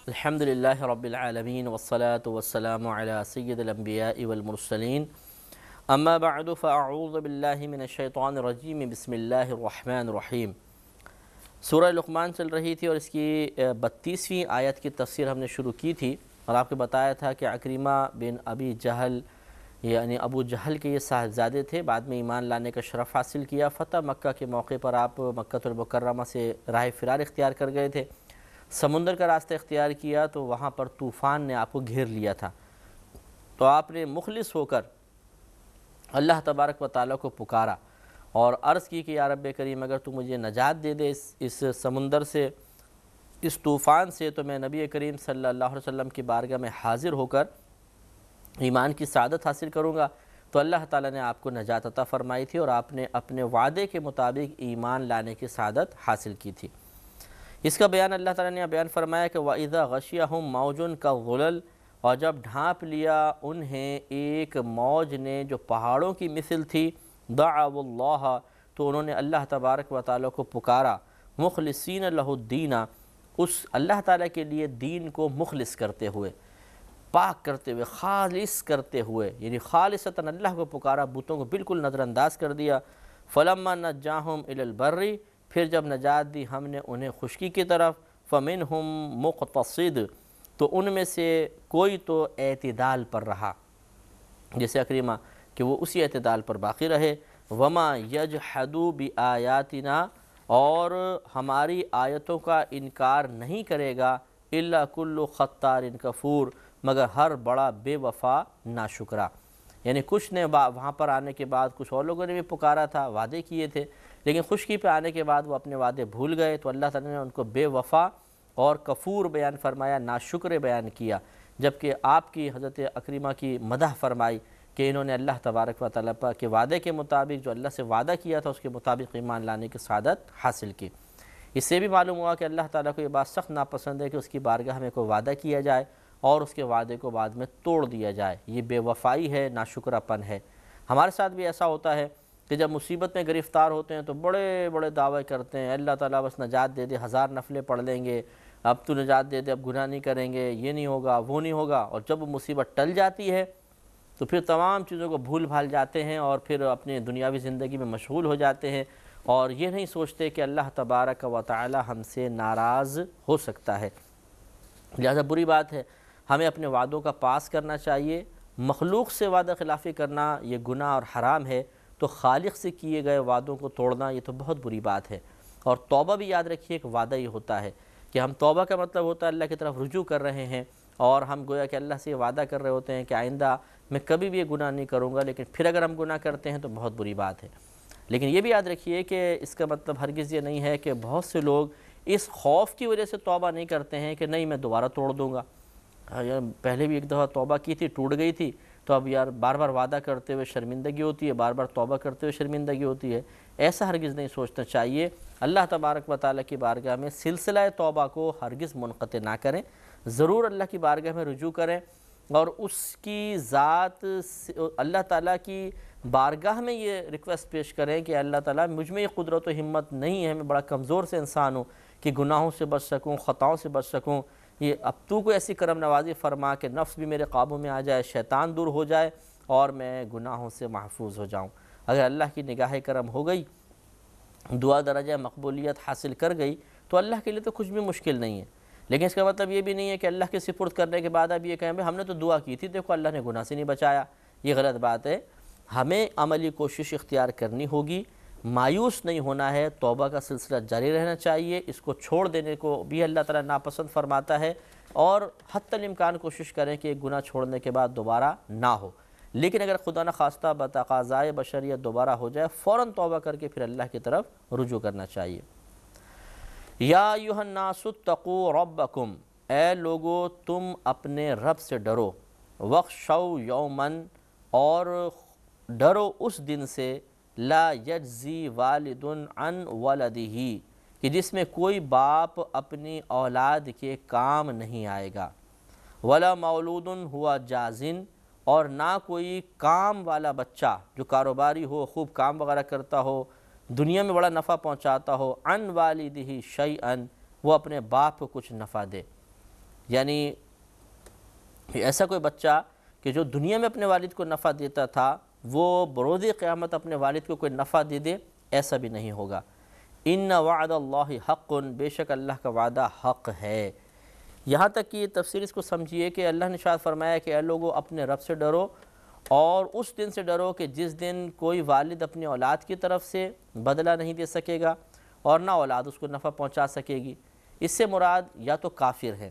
الحمدللہ رب العالمین والصلاة والسلام علی سید الانبیاء والمرسلین، اما بعد فاعوذ باللہ من الشیطان الرجیم، بسم اللہ الرحمن الرحیم۔ سورہ لقمان چل رہی تھی اور اس کی 32ویں آیت کی تفسیر ہم نے شروع کی تھی، اور آپ کو بتایا تھا کہ عکرمہ بن ابی جہل یعنی ابو جہل کے یہ صاحبزادے تھے، بعد میں ایمان لانے کا شرف حاصل کیا۔ فتح مکہ کے موقع پر آپ مکہ المکرمہ سے راہ فرار اختیار کر گئے تھے، سمندر کا راستہ اختیار کیا تو وہاں پر طوفان نے آپ کو گھیر لیا تھا، تو آپ نے مخلص ہو کر اللہ تبارک و تعالیٰ کو پکارا اور عرض کی کہ یا رب کریم اگر تو مجھے نجات دے دے اس سمندر سے، اس طوفان سے، تو میں نبی کریم صلی اللہ علیہ وسلم کی بارگاہ میں حاضر ہو کر ایمان کی سعادت حاصل کروں گا۔ تو اللہ تعالیٰ نے آپ کو نجات عطا فرمائی تھی اور آپ نے اپنے وعدے کے مطابق ایمان لانے کی سعادت حاصل کی تھی۔ اس کا بیان اللہ تعالیٰ نے بیان فرمایا کہ وَإِذَا غَشِيَهُمْ مَوْجٌ كَالظُّلَلِ، اور جب ڈھانپ لیا انہیں ایک موج نے جو پہاڑوں کی مثل تھی، دعوا اللہ، تو انہوں نے اللہ تبارک و تعالیٰ کو پکارا، مخلصین لہ الدین، اس اللہ تعالیٰ کے لیے دین کو مخلص کرتے ہوئے، پاک کرتے ہوئے، خالص کرتے ہوئے، یعنی خالصتاً اللہ کو پکارا، بتوں کو بالکل نظر انداز کر دیا۔ فَلَمَّا نَجَّاهُمْ إِلَى الْبَرِّ، پھر جب نجات دی ہم نے انہیں خشکی کی طرف، فَمِنْهُمْ مُقْتَصِدٌ، تو ان میں سے کوئی تو اعتدال پر رہا، جیسے اکرمہ کہ وہ اسی اعتدال پر باقی رہے، وَمَا يَجْحَدُ بِآيَاتِنَا، اور ہماری آیتوں کا انکار نہیں کرے گا، إِلَّا كُلُّ خَطَّارٍ كَفُورٍ، مگر ہر بڑا بے وفا ناشکرا۔ یعنی کچھ نے وہاں پر آنے کے بعد کچھ اور لوگوں نے بھی پکارا تھا، وعدے کیے تھے، لیکن خشکی پہ آنے کے بعد وہ اپنے وعدے بھول گئے، تو اللہ تعالیٰ نے ان کو بے وفا اور کفور بیان فرمایا، ناشکر بیان کیا، جبکہ آپ کی حضرت اکرمہ کی مدح فرمائی کہ انہوں نے اللہ تبارک و تعالیٰ کے وعدے کے مطابق، جو اللہ سے وعدہ کیا تھا اس کے مطابق ایمان لانے کی سعادت حاصل کی۔ اس سے بھی معلوم ہوا کہ اللہ تعالیٰ کو یہ بات سخت ناپسند ہے کہ اس کی بارگاہ میں کوئی وعدہ کیا جائے اور اس کے وعدے کو بعد میں توڑ دیا جائے، یہ بے وفائی ہے، ناشکراپن ہے۔ ہمارے ساتھ بھی ایسا ہوتا ہے کہ جب مصیبت میں گرفتار ہوتے ہیں تو بڑے بڑے دعوے کرتے ہیں، اللہ تعالیٰ بس نجات دے دے، 1000 نفلیں پڑھ لیں گے، اب تو نجات دے دے، اب گناہ نہیں کریں گے، یہ نہیں ہوگا، وہ نہیں ہوگا، اور جب وہ مصیبت ٹل جاتی ہے تو پھر تمام چیزوں کو بھول بھال جاتے ہیں اور پھر اپنی دنیاوی زندگی میں مشغول ہو جاتے ہیں، اور یہ نہیں سوچتے کہ اللہ تبارک و تعالی ہم سے ناراض ہو سکتا ہے۔ لہذا بری بات ہے، ہمیں اپنے وعدوں کا پاس کرنا چاہیے مخلوق سے وعدہ خلافی کرنا یہ گناہ اور حرام ہے، تو خالق سے کیے گئے وعدوں کو توڑنا یہ تو بہت بری بات ہے۔ اور توبہ بھی یاد رکھیے ایک وعدہ ہی ہوتا ہے کہ ہم توبہ کا مطلب ہوتا ہے اللہ کی طرف رجوع کر رہے ہیں، اور ہم گویا کہ اللہ سے یہ وعدہ کر رہے ہوتے ہیں کہ آئندہ میں کبھی بھی یہ گناہ نہیں کروں گا، لیکن پھر اگر ہم گناہ کرتے ہیں تو بہت بری بات ہے۔ لیکن یہ بھی یاد رکھیے کہ اس کا مطلب ہرگز یہ نہیں ہے کہ بہت سے لوگ اس خوف کی وجہ سے توبہ نہیں کرتے ہیں کہ نہیں میں دوبارہ توڑ دوں گا، یار پہلے بھی ایک دفعہ توبہ کی تھی ٹوٹ گئی تھی، تو اب یار بار بار وعدہ کرتے ہوئے شرمندگی ہوتی ہے، بار بار توبہ کرتے ہوئے شرمندگی ہوتی ہے۔ ایسا ہرگز نہیں سوچنا چاہیے۔ اللہ تبارک و تعالیٰ کی بارگاہ میں سلسلہ توبہ کو ہرگز منقطع نہ کریں، ضرور اللہ کی بارگاہ میں رجوع کریں، اور اس کی ذات اللہ تعالیٰ کی بارگاہ میں یہ ریکویسٹ پیش کریں کہ اللہ تعالیٰ مجھ میں یہ قدرت و ہمت نہیں ہے، میں بڑا کمزور سے انسان ہوں کہ گناہوں سے بچ سکوں، خطاؤں سے بچ سکوں، یہ اب تو کوئی ایسی کرم نوازی فرما کہ نفس بھی میرے قابو میں آ جائے، شیطان دور ہو جائے اور میں گناہوں سے محفوظ ہو جاؤں۔ اگر اللہ کی نگاہ کرم ہو گئی، دعا درجہ مقبولیت حاصل کر گئی، تو اللہ کے لیے تو کچھ بھی مشکل نہیں ہے۔ لیکن اس کا مطلب یہ بھی نہیں ہے کہ اللہ کے سپرد کرنے کے بعد اب یہ کہیں ہم نے تو دعا کی تھی، دیکھو اللہ نے گناہ سے نہیں بچایا، یہ غلط بات ہے۔ ہمیں عملی کوشش اختیار کرنی ہوگی، مایوس نہیں ہونا ہے، توبہ کا سلسلہ جاری رہنا چاہیے، اس کو چھوڑ دینے کو بھی اللہ تعالیٰ ناپسند فرماتا ہے، اور حتی الامکان کوشش کریں کہ ایک گناہ چھوڑنے کے بعد دوبارہ نہ ہو۔ لیکن اگر خدا نخواستہ بتقاضائے بشریت دوبارہ ہو جائے، فوراً توبہ کر کے پھر اللہ کی طرف رجوع کرنا چاہیے۔ یا ایھا الناس اتقوا ربکم، اے لوگو تم اپنے رب سے ڈرو، واخشوا یوما، اور ڈرو اس دن سے، لا یجزی والد عن ولدہ، کہ جس میں کوئی باپ اپنی اولاد کے کام نہیں آئے گا، ولا مولود ہوا جازن، اور نہ کوئی کام والا بچہ جو کاروباری ہو، خوب کام وغیرہ کرتا ہو، دنیا میں بڑا نفع پہنچاتا ہو، عن والدہ شیئا، وہ اپنے باپ کو کچھ نفع دے۔ یعنی ایسا کوئی بچہ کہ جو دنیا میں اپنے والد کو نفع دیتا تھا، وہ بروز قیامت اپنے والد کو کوئی نفع دے دے، ایسا بھی نہیں ہوگا۔ ان وعد اللہ حق، بے شک اللہ کا وعدہ حق ہے۔ یہاں تک کہ یہ تفسیر اس کو سمجھیے کہ اللہ نے ارشاد فرمایا کہ اے لوگو اپنے رب سے ڈرو، اور اس دن سے ڈرو کہ جس دن کوئی والد اپنی اولاد کی طرف سے بدلہ نہیں دے سکے گا، اور نہ اولاد اس کو نفع پہنچا سکے گی۔ اس سے مراد یا تو کافر ہے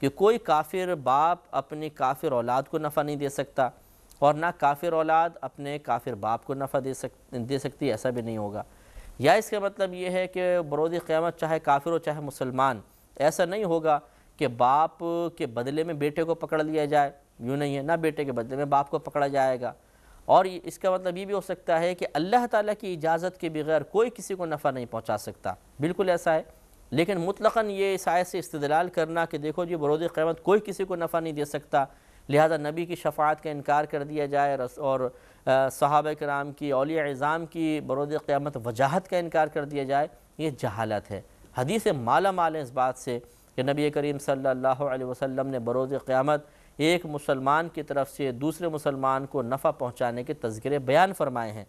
کہ کوئی کافر باپ اپنی کافر اولاد کو نفع نہیں دے سکتا، اور نہ کافر اولاد اپنے کافر باپ کو نفع دے سکتی، ایسا بھی نہیں ہوگا۔ یا اس کا مطلب یہ ہے کہ بروز قیامت چاہے کافر ہو چاہے مسلمان، ایسا نہیں ہوگا کہ باپ کے بدلے میں بیٹے کو پکڑ لیا جائے، یوں نہیں ہے، نہ بیٹے کے بدلے میں باپ کو پکڑا جائے گا۔ اور اس کا مطلب یہ بھی ہو سکتا ہے کہ اللہ تعالیٰ کی اجازت کے بغیر کوئی کسی کو نفع نہیں پہنچا سکتا، بالکل ایسا ہے۔ لیکن مطلقاً یہ اس آیت سے استدلال کرنا کہ دیکھو جی بروز قیامت کوئی کسی کو نفع نہیں دے سکتا، لہذا نبی کی شفاعت کا انکار کر دیا جائے، اور صحابہ کرام کی، اولیاء عظام کی بروز قیامت وجاہت کا انکار کر دیا جائے، یہ جہالت ہے۔ حدیث مالا مال ہے اس بات سے کہ نبی کریم صلی اللہ علیہ وسلم نے بروز قیامت ایک مسلمان کی طرف سے دوسرے مسلمان کو نفع پہنچانے کے تذکرے بیان فرمائے ہیں۔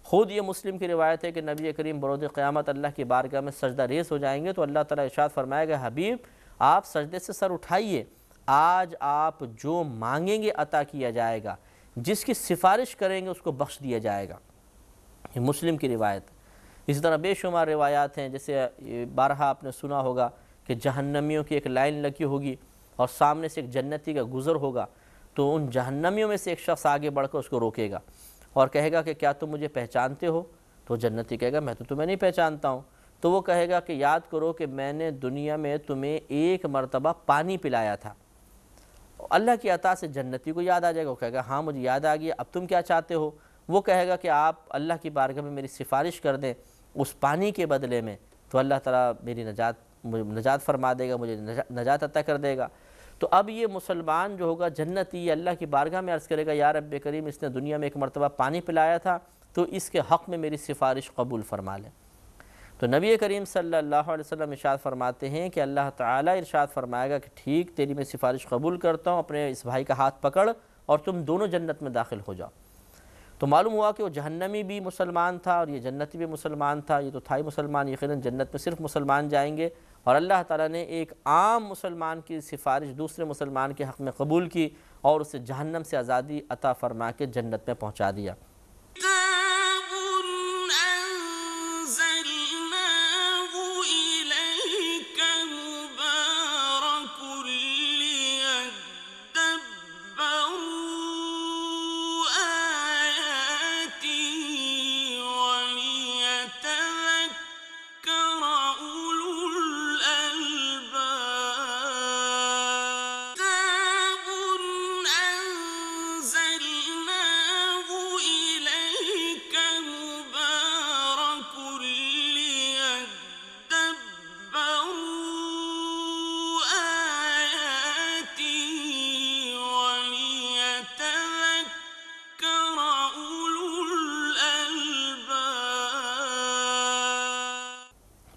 خود یہ مسلم کی روایت ہے کہ نبی کریم بروز قیامت اللہ کی بارگاہ میں سجدہ ریز ہو جائیں گے تو اللہ تعالیٰ ارشاد فرمائے گا، حبیب آپ سجدے سے سر اٹھائیے، آج آپ جو مانگیں گے عطا کیا جائے گا، جس کی سفارش کریں گے اس کو بخش دیا جائے گا۔ یہ مسلم کی روایت۔ اسی طرح بے شمار روایات ہیں، جیسے بارہا آپ نے سنا ہوگا کہ جہنمیوں کی ایک لائن لگی ہوگی اور سامنے سے ایک جنتی کا گزر ہوگا، تو ان جہنمیوں میں سے ایک شخص آگے بڑھ کر اس کو روکے گا اور کہے گا کہ کیا تم مجھے پہچانتے ہو؟ تو جنتی کہے گا میں تو تمہیں نہیں پہچانتا ہوں۔ تو وہ کہے گا کہ یاد کرو کہ میں نے دنیا میں تمہیں ایک مرتبہ پانی پلایا تھا۔ اللہ کی عطا سے جنتی کو یاد آ جائے گا، وہ کہے گا ہاں مجھے یاد آ گیا، اب تم کیا چاہتے ہو؟ وہ کہے گا کہ آپ اللہ کی بارگاہ میں میری سفارش کر دیں اس پانی کے بدلے میں، تو اللہ تعالیٰ میری نجات فرما دے گا، مجھے نجات عطا کر دے گا۔ تو اب یہ مسلمان جو ہوگا جنتی، یہ اللہ کی بارگاہ میں عرض کرے گا یا رب کریم اس نے دنیا میں ایک مرتبہ پانی پلایا تھا، تو اس کے حق میں میری سفارش قبول فرما لیں۔ تو نبی کریم صلی اللہ علیہ وسلم ارشاد فرماتے ہیں کہ اللہ تعالیٰ ارشاد فرمائے گا کہ ٹھیک تیری میں سفارش قبول کرتا ہوں، اپنے اس بھائی کا ہاتھ پکڑ اور تم دونوں جنت میں داخل ہو جاؤ۔ تو معلوم ہوا کہ وہ جہنمی بھی مسلمان تھا اور یہ جنتی بھی مسلمان تھا، یہ تو تھا ہی مسلمان، یقیناً جنت میں صرف مسلمان جائیں گے اور اللہ تعالیٰ نے ایک عام مسلمان کی سفارش دوسرے مسلمان کے حق میں قبول کی اور اسے جہنم سے آزادی عطا فرما کے جنت میں پہنچا دیا۔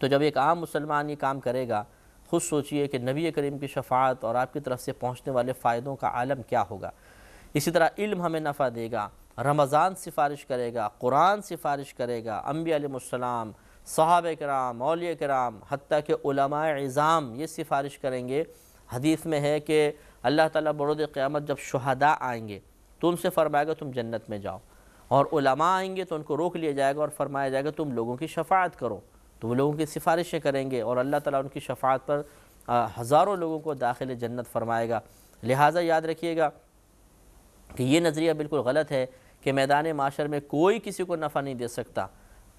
تو جب ایک عام مسلمان یہ کام کرے گا، خود سوچئے کہ نبی کریم کی شفاعت اور آپ کی طرف سے پہنچنے والے فائدوں کا عالم کیا ہوگا۔ اسی طرح علم ہمیں نفع دے گا، رمضان سفارش کرے گا، قرآن سفارش کرے گا، انبیاء علیہ السلام، صحابہ کرام، اولیاء کرام، حتیٰ کہ علماء عظام یہ سفارش کریں گے۔ حدیث میں ہے کہ اللہ تعالیٰ بروز قیامت جب شہداء آئیں گے تو ان سے فرمائے گا تم جنت میں جاؤ، اور علماء آئیں گے تو ان کو روک لیا جائے گا اور فرمایا جائے گا تم لوگوں کی شفاعت کرو، تو وہ لوگوں کی سفارشیں کریں گے اور اللہ تعالیٰ ان کی شفاعت پر ہزاروں لوگوں کو داخل جنت فرمائے گا۔ لہٰذا یاد رکھیے گا کہ یہ نظریہ بالکل غلط ہے کہ میدان معاشر میں کوئی کسی کو نفع نہیں دے سکتا،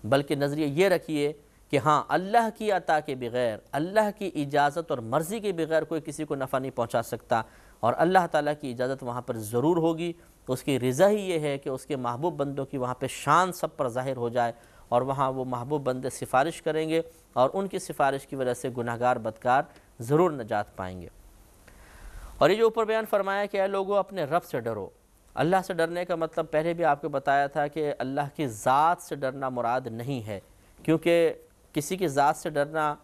بلکہ نظریہ یہ رکھیے کہ ہاں اللہ کی عطا کے بغیر، اللہ کی اجازت اور مرضی کے بغیر کوئی کسی کو نفع نہیں پہنچا سکتا، اور اللہ تعالیٰ کی اجازت وہاں پر ضرور ہوگی۔ اس کی رضا ہی یہ ہے کہ اس کے محبوب بندوں کی وہاں پہ شان سب پر ظاہر ہو جائے، اور وہاں وہ محبوب بندے سفارش کریں گے اور ان کی سفارش کی وجہ سے گناہگار بدکار ضرور نجات پائیں گے۔ اور یہ جو اوپر بیان فرمایا کہ اے لوگوں اپنے رب سے ڈرو، اللہ سے ڈرنے کا مطلب پہلے بھی آپ کو بتایا تھا کہ اللہ کی ذات سے ڈرنا مراد نہیں ہے، کیونکہ کسی کی ذات سے ڈرنا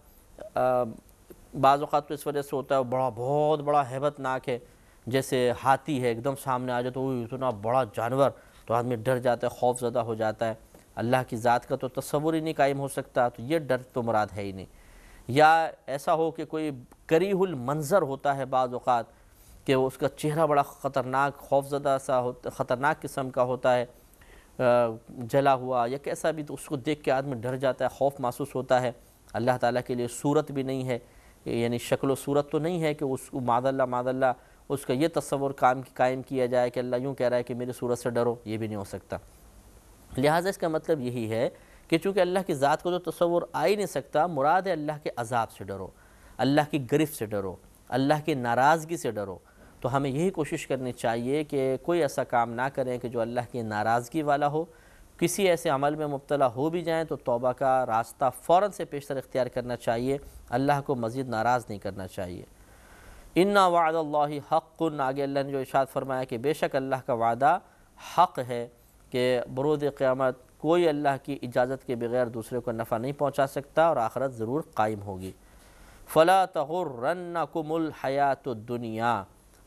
بعض اوقات تو اس وجہ سے ہوتا ہے بہت بڑا ہیبت ناک ہے، جیسے ہاتھی ہے ایک دم سامنے آ جائے تو اتنا بڑا جانور تو آدمی ڈر جاتا ہے، خوف زدہ ہو جاتا ہے۔ اللہ کی ذات کا تو تصور ہی نہیں قائم ہو سکتا، تو یہ ڈر تو مراد ہے ہی نہیں۔ یا ایسا ہو کہ کوئی کریہ المنظر ہوتا ہے بعض اوقات کہ اس کا چہرہ بڑا خطرناک خوف زدہ سا خطرناک قسم کا ہوتا ہے، جلا ہوا یا کیسا بھی، تو اس کو دیکھ کے آدمی ڈر جاتا ہے، خوف محسوس ہوتا ہے۔ اللہ تعالیٰ کے لیے صورت بھی نہیں ہے، یعنی شکل و صورت تو نہیں ہے کہ اس کو معاذ اللہ اس کا یہ تصور قائم کیا جائے کہ اللہ یوں کہہ رہا ہے کہ میری صورت سے ڈرو، یہ بھی نہیں ہو سکتا۔ لہٰذا اس کا مطلب یہی ہے کہ چونکہ اللہ کی ذات کو تو تصور آ ہی نہیں سکتا، مراد ہے اللہ کے عذاب سے ڈرو، اللہ کی گرفت سے ڈرو، اللہ کی ناراضگی سے ڈرو۔ تو ہمیں یہی کوشش کرنی چاہیے کہ کوئی ایسا کام نہ کریں کہ جو اللہ کی ناراضگی والا ہو۔ کسی ایسے عمل میں مبتلا ہو بھی جائیں تو توبہ کا راستہ فوراً سے پیشتر اختیار کرنا چاہیے، اللہ کو مزید ناراض نہیں کرنا چاہیے۔ اِنَّ وَعْدَ اللَّهِ حَقٌّ، آگے اللہ نے جو ارشاد فرمایا کہ بے شک اللہ کا وعدہ حق ہے کہ بروز قیامت کوئی اللہ کی اجازت کے بغیر دوسرے کو نفع نہیں پہنچا سکتا اور آخرت ضرور قائم ہوگی۔ فَلَا تَغُرَّنَّكُمُ الْحَيَاةُ الدُّنْيَا،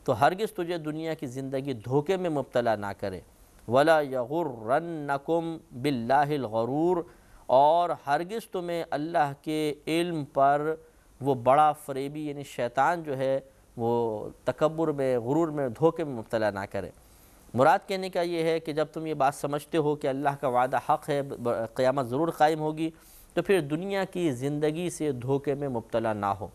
تو ہرگز تجھے دنیا کی زندگی دھوکے میں مبتلا نہ کرے۔ وَلَا يَغُرَّنَّكُمْ بِاللَّهِ الْغَرُورُ، اور ہرگز تمہیں اللہ کے علم پر وہ بڑا فریبی یعنی شیطان جو ہے وہ تکبر میں، غرور میں، دھوکے میں مبتلا نہ کرے۔ مراد کہنے کا یہ ہے کہ جب تم یہ بات سمجھتے ہو کہ اللہ کا وعدہ حق ہے، قیامت ضرور قائم ہوگی، تو پھر دنیا کی زندگی سے دھوکے میں مبتلا نہ ہو۔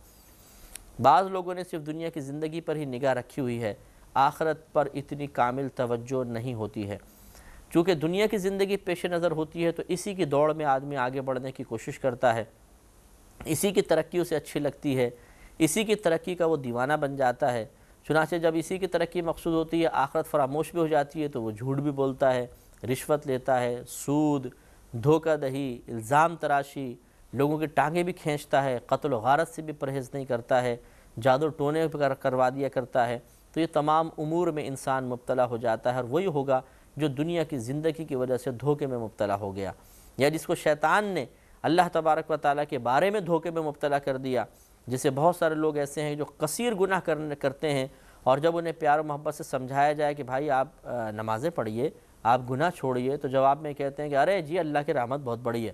بعض لوگوں نے صرف دنیا کی زندگی پر ہی نگاہ رکھی ہوئی ہے، آخرت پر اتنی کامل توجہ نہیں ہوتی ہے۔ چونکہ دنیا کی زندگی پیش نظر ہوتی ہے تو اسی کی دوڑ میں آدمی آگے بڑھنے کی کوشش کرتا ہے، اسی کی ترقی اسے اچھی لگتی ہے، اسی کی ترقی کا وہ دیوانہ بن جاتا ہے۔ چنانچہ جب اسی کی ترقی مقصود ہوتی ہے، آخرت فراموش بھی ہو جاتی ہے، تو وہ جھوٹ بھی بولتا ہے، رشوت لیتا ہے، سود، دھوکہ دہی، الزام تراشی، لوگوں کی ٹانگیں بھی کھینچتا ہے، قتل و غارت سے بھی پرہیز نہیں کرتا ہے، جادو ٹونے کروا دیا کرتا ہے۔ تو یہ تمام امور میں انسان مبتلا ہو جاتا ہے، اور وہی ہوگا جو دنیا کی زندگی کی وجہ سے دھوکے میں مبتلا ہو گیا، یا جس کو شیطان نے اللہ تبارک و تعالیٰ کے بارے میں دھوکے میں مبتلا کر دیا۔ جسے بہت سارے لوگ ایسے ہیں جو کثیر گناہ کرتے ہیں، اور جب انہیں پیار و محبت سے سمجھایا جائے کہ بھائی آپ نمازیں پڑھیے، آپ گناہ چھوڑیے، تو جواب میں کہتے ہیں کہ ارے جی اللہ کی رحمت بہت بڑی ہے۔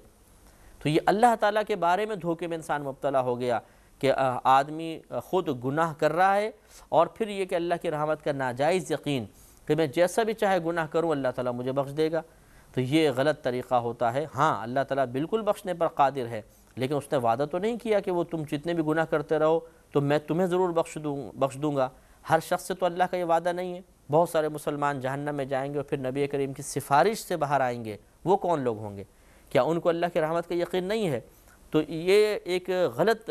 تو یہ اللہ تعالیٰ کے بارے میں دھوکے میں انسان مبتلا ہو گیا کہ آدمی خود گناہ کر رہا ہے اور پھر یہ کہ اللہ کی رحمت کا ناجائز یقین کہ میں جیسا بھی چاہے گناہ کروں اللہ تعالیٰ مجھے بخش دے گا، تو یہ غلط طریقہ ہوتا ہے۔ ہاں اللہ تعالیٰ بالکل بخشنے پر قادر ہے، لیکن اس نے وعدہ تو نہیں کیا کہ وہ تم جتنے بھی گناہ کرتے رہو تو میں تمہیں ضرور بخش دوں گا۔ ہر شخص سے تو اللہ کا یہ وعدہ نہیں ہے۔ بہت سارے مسلمان جہنم میں جائیں گے اور پھر نبی کریم کی سفارش سے باہر آئیں گے، وہ کون لوگ ہوں گے؟ کیا ان کو اللہ کی رحمت کا یقین نہیں ہے؟ تو یہ ایک غلط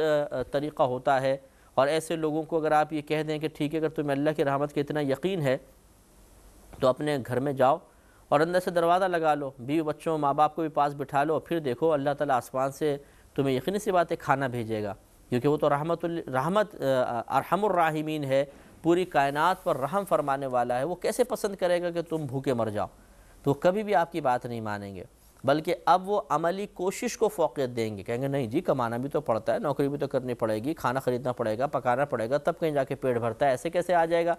طریقہ ہوتا ہے، اور ایسے لوگوں کو اگر آپ یہ کہہ دیں کہ ٹھیک ہے اگر تمہیں اللہ کی رحمت کا اتنا یقین ہے تو اپنے گھر میں جاؤ اور اندر سے دروازہ لگا لو، بیوی بچوں ماں باپ کو بھی پاس بٹھا لو، پھر دیکھو اللہ تعالیٰ آسمان سے تمہیں یقینی سی بات ہے کھانا بھیجے گا، کیونکہ وہ تو رحمت ارحم الراحمین ہے، پوری کائنات پر رحم فرمانے والا ہے۔ وہ کیسے پسند کرے گا کہ تم بھوکے مر جاؤ؟ تو کبھی بھی آپ کی بات نہیں مانیں گے، بلکہ اب وہ عملی کوشش کو فوقیت دیں گے، کہیں گے نہیں جی کمانا بھی تو پڑتا ہے، نوکری بھی تو کرنی پڑے گی، کھانا خریدنا پڑے گا، پکانا پڑے گا، تب کہیں جا کے پیٹ بھرتا ہے، ایسے کیسے آ جائے گا؟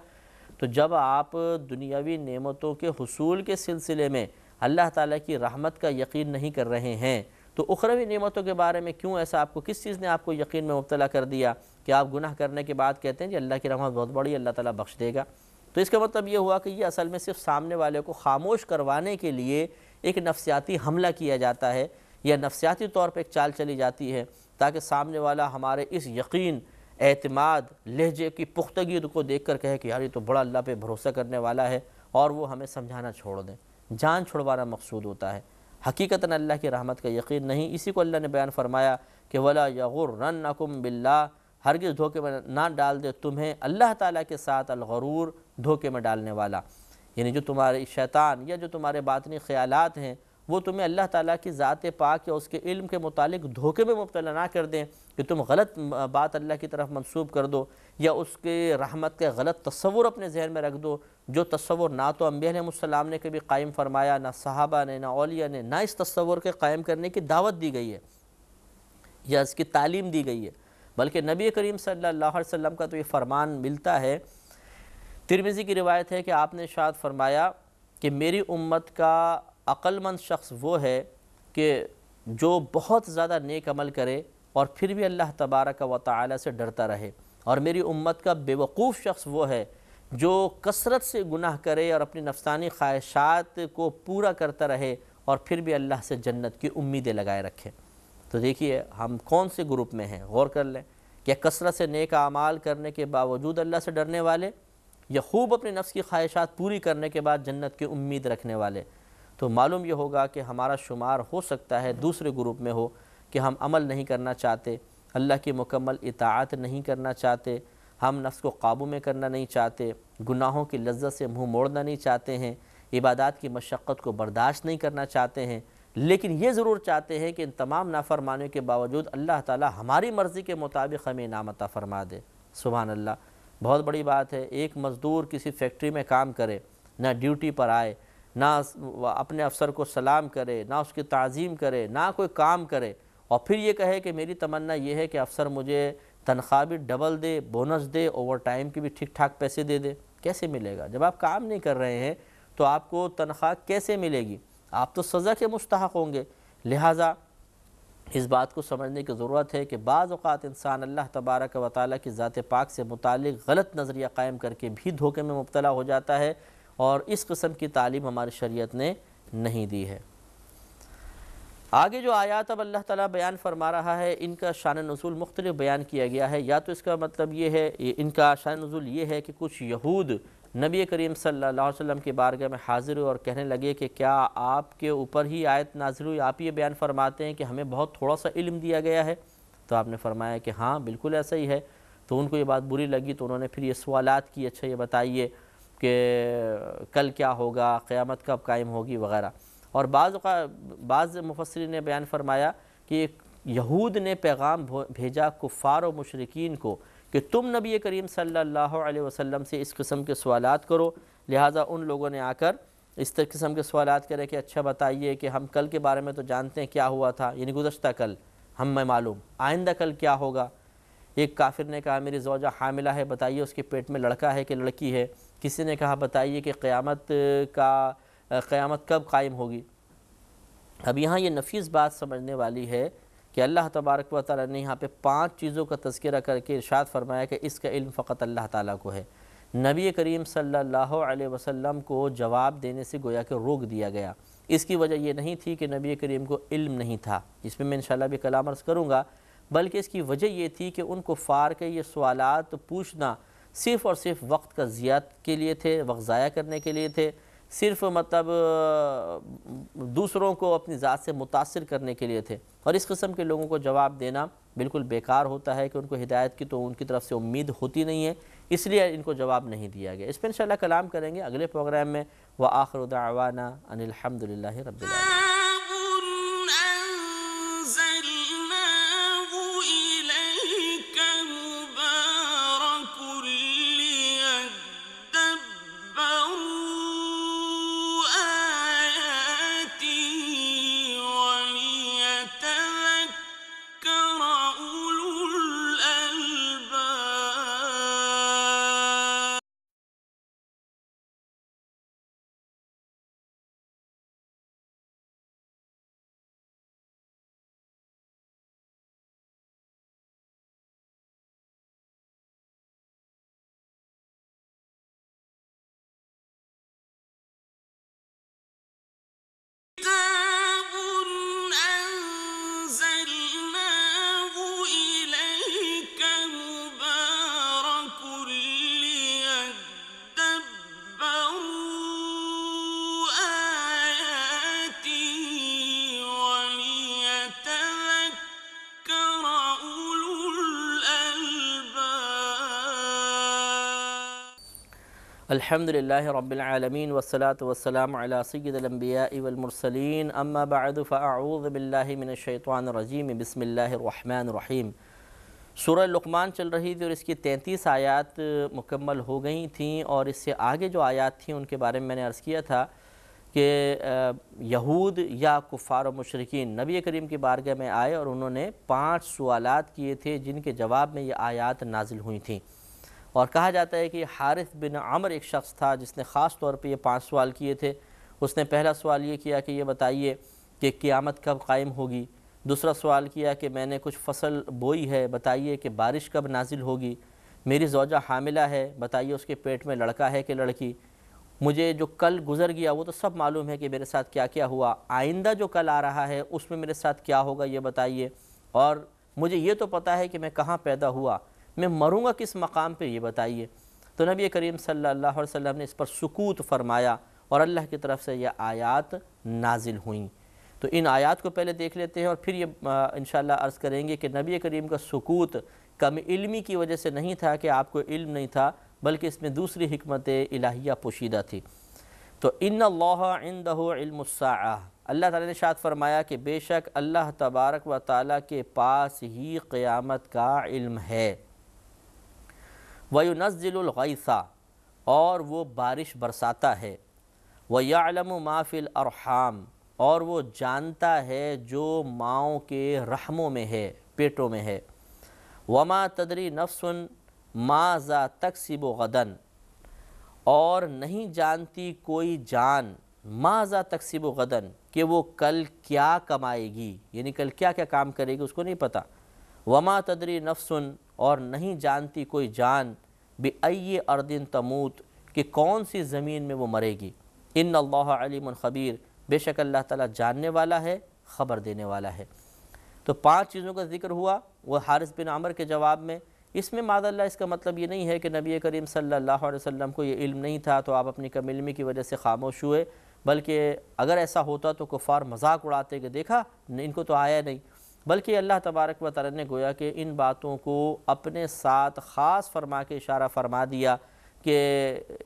تو جب آپ دنیاوی نعمتوں کے حصول کے سلسلے میں اللہ تعالیٰ کی رحمت کا یقین نہیں کر رہے ہیں تو اخروی نعمتوں کے بارے میں کیوں ایسا آپ کو کس چیز نے آپ کو یقین میں مبتلا کر دیا کہ آپ گناہ کرنے کے بعد کہتے ہیں جی اللہ کی رحمت بہت بڑی، اللہ تعالیٰ بخش دے گا؟ تو اس کا مطلب یہ ہوا کہ یہ اصل میں صرف سامنے والے کو خاموش کروانے کے لیے ایک نفسیاتی حملہ کیا جاتا ہے، یا نفسیاتی طور پہ ایک چال چلی جاتی ہے تاکہ سامنے والا ہمارے اس یقین، اعتماد، لہجے کی پختگی کو دیکھ کر کہے کہ یار یہ تو بڑا اللہ پہ بھروسہ کرنے والا ہے، اور وہ ہمیں سمجھانا چھوڑ دیں۔ جان چھڑوانا مقصود ہوتا ہے، حقیقتاً اللہ کی رحمت کا یقین نہیں۔ اسی کو اللہ نے بیان فرمایا کہ وَلَا يَغُرَّنَّكُمْ بِاللَّهِ، ہرگز دھوکے میں نہ ڈال دے تمہیں اللہ تعالیٰ کے ساتھ الغرور، دھوکے میں ڈالنے والا، یعنی جو تمہارے شیطان یا جو تمہارے باطنی خیالات ہیں وہ تمہیں اللہ تعالیٰ کی ذات پاک یا اس کے علم کے متعلق دھوکے میں مبتلا نہ کر دیں کہ تم غلط بات اللہ کی طرف منسوب کر دو، یا اس کے رحمت کا غلط تصور اپنے ذہن میں رکھ دو، جو تصور نہ تو انبیاء علیہ السلام نے کبھی قائم فرمایا، نہ صحابہ نے، نہ اولیاء نے، نہ اس تصور کے قائم کرنے کی دعوت دی گئی ہے یا اس کی تعلیم دی گئی ہے، بلکہ نبی کریم صلی اللہ علیہ وسلم کا تو یہ فرمان ملتا ہے۔ ترمذی کی روایت ہے کہ آپ نے ارشاد فرمایا کہ میری امت کا عقل مند شخص وہ ہے کہ جو بہت زیادہ نیک عمل کرے اور پھر بھی اللہ تبارک و تعالی سے ڈرتا رہے، اور میری امت کا بے وقوف شخص وہ ہے جو کثرت سے گناہ کرے اور اپنی نفسانی خواہشات کو پورا کرتا رہے اور پھر بھی اللہ سے جنت کی امیدیں لگائے رکھے۔ تو دیکھیے ہم کون سے گروپ میں ہیں، غور کر لیں کہ کثرت سے نیک اعمال کرنے کے باوجود اللہ سے ڈرنے والے، یا خوب اپنے نفس کی خواہشات پوری کرنے کے بعد جنت کی امید رکھنے والے۔ تو معلوم یہ ہوگا کہ ہمارا شمار ہو سکتا ہے دوسرے گروپ میں ہو کہ ہم عمل نہیں کرنا چاہتے، اللہ کی مکمل اطاعت نہیں کرنا چاہتے، ہم نفس کو قابو میں کرنا نہیں چاہتے، گناہوں کی لذت سے منہ موڑنا نہیں چاہتے ہیں، عبادات کی مشقت کو برداشت نہیں کرنا چاہتے ہیں، لیکن یہ ضرور چاہتے ہیں کہ ان تمام نافرمانیوں کے باوجود اللہ تعالی ہماری مرضی کے مطابق ہمیں انعام عطا فرما دے۔ سبحان اللہ، بہت بڑی بات ہے۔ ایک مزدور کسی فیکٹری میں کام کرے، نہ ڈیوٹی پر آئے، نہ اپنے افسر کو سلام کرے، نہ اس کی تعظیم کرے، نہ کوئی کام کرے، اور پھر یہ کہے کہ میری تمنا یہ ہے کہ افسر مجھے تنخواہ بھی ڈبل دے، بونس دے، اوور ٹائم کی بھی ٹھیک ٹھاک پیسے دے دے۔ کیسے ملے گا؟ جب آپ کام نہیں کر رہے ہیں تو آپ کو تنخواہ کیسے ملے گی؟ آپ تو سزا کے مستحق ہوں گے۔ لہٰذا اس بات کو سمجھنے کی ضرورت ہے کہ بعض اوقات انسان اللہ تبارک و تعالیٰ کی ذات پاک سے متعلق غلط نظریہ قائم کر کے بھی دھوکے میں مبتلا ہو جاتا ہے، اور اس قسم کی تعلیم ہماری شریعت نے نہیں دی ہے۔ آگے جو آیات اب اللہ تعالیٰ بیان فرما رہا ہے ان کا شان نزول مختلف بیان کیا گیا ہے۔ یا تو اس کا مطلب یہ ہے، ان کا شان نزول یہ ہے کہ کچھ یہود نبی کریم صلی اللہ علیہ وسلم کی بارگاہ میں حاضر ہوئے اور کہنے لگے کہ کیا آپ کے اوپر ہی آیت نازل ہوئی؟ آپ یہ بیان فرماتے ہیں کہ ہمیں بہت تھوڑا سا علم دیا گیا ہے۔ تو آپ نے فرمایا کہ ہاں بالکل ایسا ہی ہے۔ تو ان کو یہ بات بری لگی تو انہوں نے پھر یہ سوالات کی، اچھا یہ بتائیے کہ کل کیا ہوگا، قیامت کب قائم ہوگی وغیرہ۔ اور بعض مفسرین نے بیان فرمایا کہ یہود نے پیغام بھیجا کفار و مشرکین کو کہ تم نبی کریم صلی اللہ علیہ وسلم سے اس قسم کے سوالات کرو، لہٰذا ان لوگوں نے آ کر اس قسم کے سوالات کرے کہ اچھا بتائیے کہ ہم کل کے بارے میں تو جانتے ہیں کیا ہوا تھا، یعنی گزشتہ کل ہمیں معلوم، آئندہ کل کیا ہوگا۔ ایک کافر نے کہا میری زوجہ حاملہ ہے، بتائیے اس کے پیٹ میں لڑکا ہے کہ لڑکی ہے۔ کسی نے کہا بتائیے کہ قیامت کب قائم ہوگی۔ اب یہاں یہ نفیس بات سمجھنے والی ہے کہ اللہ تبارک و تعالیٰ نے یہاں پہ 5 چیزوں کا تذکرہ کر کے ارشاد فرمایا کہ اس کا علم فقط اللہ تعالیٰ کو ہے۔ نبی کریم صلی اللہ علیہ وسلم کو جواب دینے سے گویا کہ روک دیا گیا۔ اس کی وجہ یہ نہیں تھی کہ نبی کریم کو علم نہیں تھا، جس میں انشاءاللہ بھی کلام عرض کروں گا، بلکہ اس کی وجہ یہ تھی کہ ان کفار کے یہ سوالات پوچھنا صرف اور صرف وقت کا ضیاع کے لیے تھے، وقت ضائع کرنے کے لیے تھے، صرف دوسروں کو اپنی ذات سے متاثر کرنے کے لیے تھے، اور اس قسم کے لوگوں کو جواب دینا بالکل بیکار ہوتا ہے کہ ان کو ہدایت کی تو ان کی طرف سے امید ہوتی نہیں ہے، اس لیے ان کو جواب نہیں دیا گیا۔ اس پہ انشاءاللہ کلام کریں گے اگلے پروگرام میں۔ وآخر دعوانا ان الحمد للہ رب العالمین۔ الحمد للہ رب العالمین والصلاة والسلام علی سید الانبیاء والمرسلین، اما بعد فاعوذ باللہ من الشیطان الرجیم، بسم اللہ الرحمن الرحیم۔ سورہ لقمان چل رہی تھی اور اس کی 33 آیات مکمل ہو گئی تھیں، اور اس سے آگے جو آیات تھیں ان کے بارے میں نے عرض کیا تھا کہ یہود یا کفار و مشرکین نبی کریم کی بارگاہ میں آئے اور انہوں نے 5 سوالات کیے تھے جن کے جواب میں یہ آیات نازل ہوئی تھیں، اور کہا جاتا ہے کہ حارث بن عمر ایک شخص تھا جس نے خاص طور پہ یہ 5 سوال کیے تھے۔ اس نے پہلا سوال یہ کیا کہ یہ بتائیے کہ قیامت کب قائم ہوگی۔ دوسرا سوال کیا کہ میں نے کچھ فصل بوئی ہے، بتائیے کہ بارش کب نازل ہوگی۔ میری زوجہ حاملہ ہے، بتائیے اس کے پیٹ میں لڑکا ہے کہ لڑکی۔ مجھے جو کل گزر گیا وہ تو سب معلوم ہے کہ میرے ساتھ کیا کیا ہوا، آئندہ جو کل آ رہا ہے اس میں میرے ساتھ کیا ہوگا یہ بتائیے، اور مجھے یہ تو پتہ ہے کہ میں کہاں پیدا ہوا، میں مروں گا کس مقام پہ یہ بتائیے۔ تو نبی کریم صلی اللہ علیہ وسلم نے اس پر سکوت فرمایا اور اللہ کی طرف سے یہ آیات نازل ہوئیں۔ تو ان آیات کو پہلے دیکھ لیتے ہیں اور پھر یہ انشاءاللہ عرض کریں گے کہ نبی کریم کا سکوت کم علمی کی وجہ سے نہیں تھا کہ آپ کو علم نہیں تھا، بلکہ اس میں دوسری حکمت الہیہ پوشیدہ تھی۔ تو ان اللہ عندہ علم الساعہ، اللہ تعالیٰ نے ارشاد فرمایا کہ بے شک اللہ تبارک و تعالیٰ کے پاس ہی قیامت کا علم ہے۔ وَيُنَزِّلُ الْغَيْثَ، اور وہ بارش برساتا ہے۔ وَيَعْلَمُ مَا فِي الْأَرْحَامِ، اور وہ جانتا ہے جو ماؤں کے رحموں میں ہے، پیٹوں میں ہے۔ وَمَا تَدْرِي نَفْسٌ مَاذَا تَكْسِبُ غَدًا، اور نہیں جانتی کوئی جان مَاذَا تَكْسِبُ غَدًا، کہ وہ کل کیا کمائے گی، یعنی کل کیا کیا کام کرے گی اس کو نہیں پتہ۔ وَمَا تَدْرِي نَفْسٌ، اور نہیں جانتی کوئی جان بِأَيِّ أَرْضٍ تَمُوتُ، کہ کون سی زمین میں وہ مرے گی۔ ان اللہ علیم خبیر، بے شک اللہ تعالیٰ جاننے والا ہے، خبر دینے والا ہے۔ تو 5 چیزوں کا ذکر ہوا وہ حارث بن عمر کے جواب میں۔ اس میں معاذ اللہ اس کا مطلب یہ نہیں ہے کہ نبی کریم صلی اللہ علیہ وسلم کو یہ علم نہیں تھا تو آپ اپنی کم علمی کی وجہ سے خاموش ہوئے، بلکہ اگر ایسا ہوتا تو کفار مذاق اڑاتے کہ دیکھا ان کو تو آیا نہیں، بلکہ اللہ تبارک و تعالیٰ نے گویا کہ ان باتوں کو اپنے ساتھ خاص فرما کے اشارہ فرما دیا کہ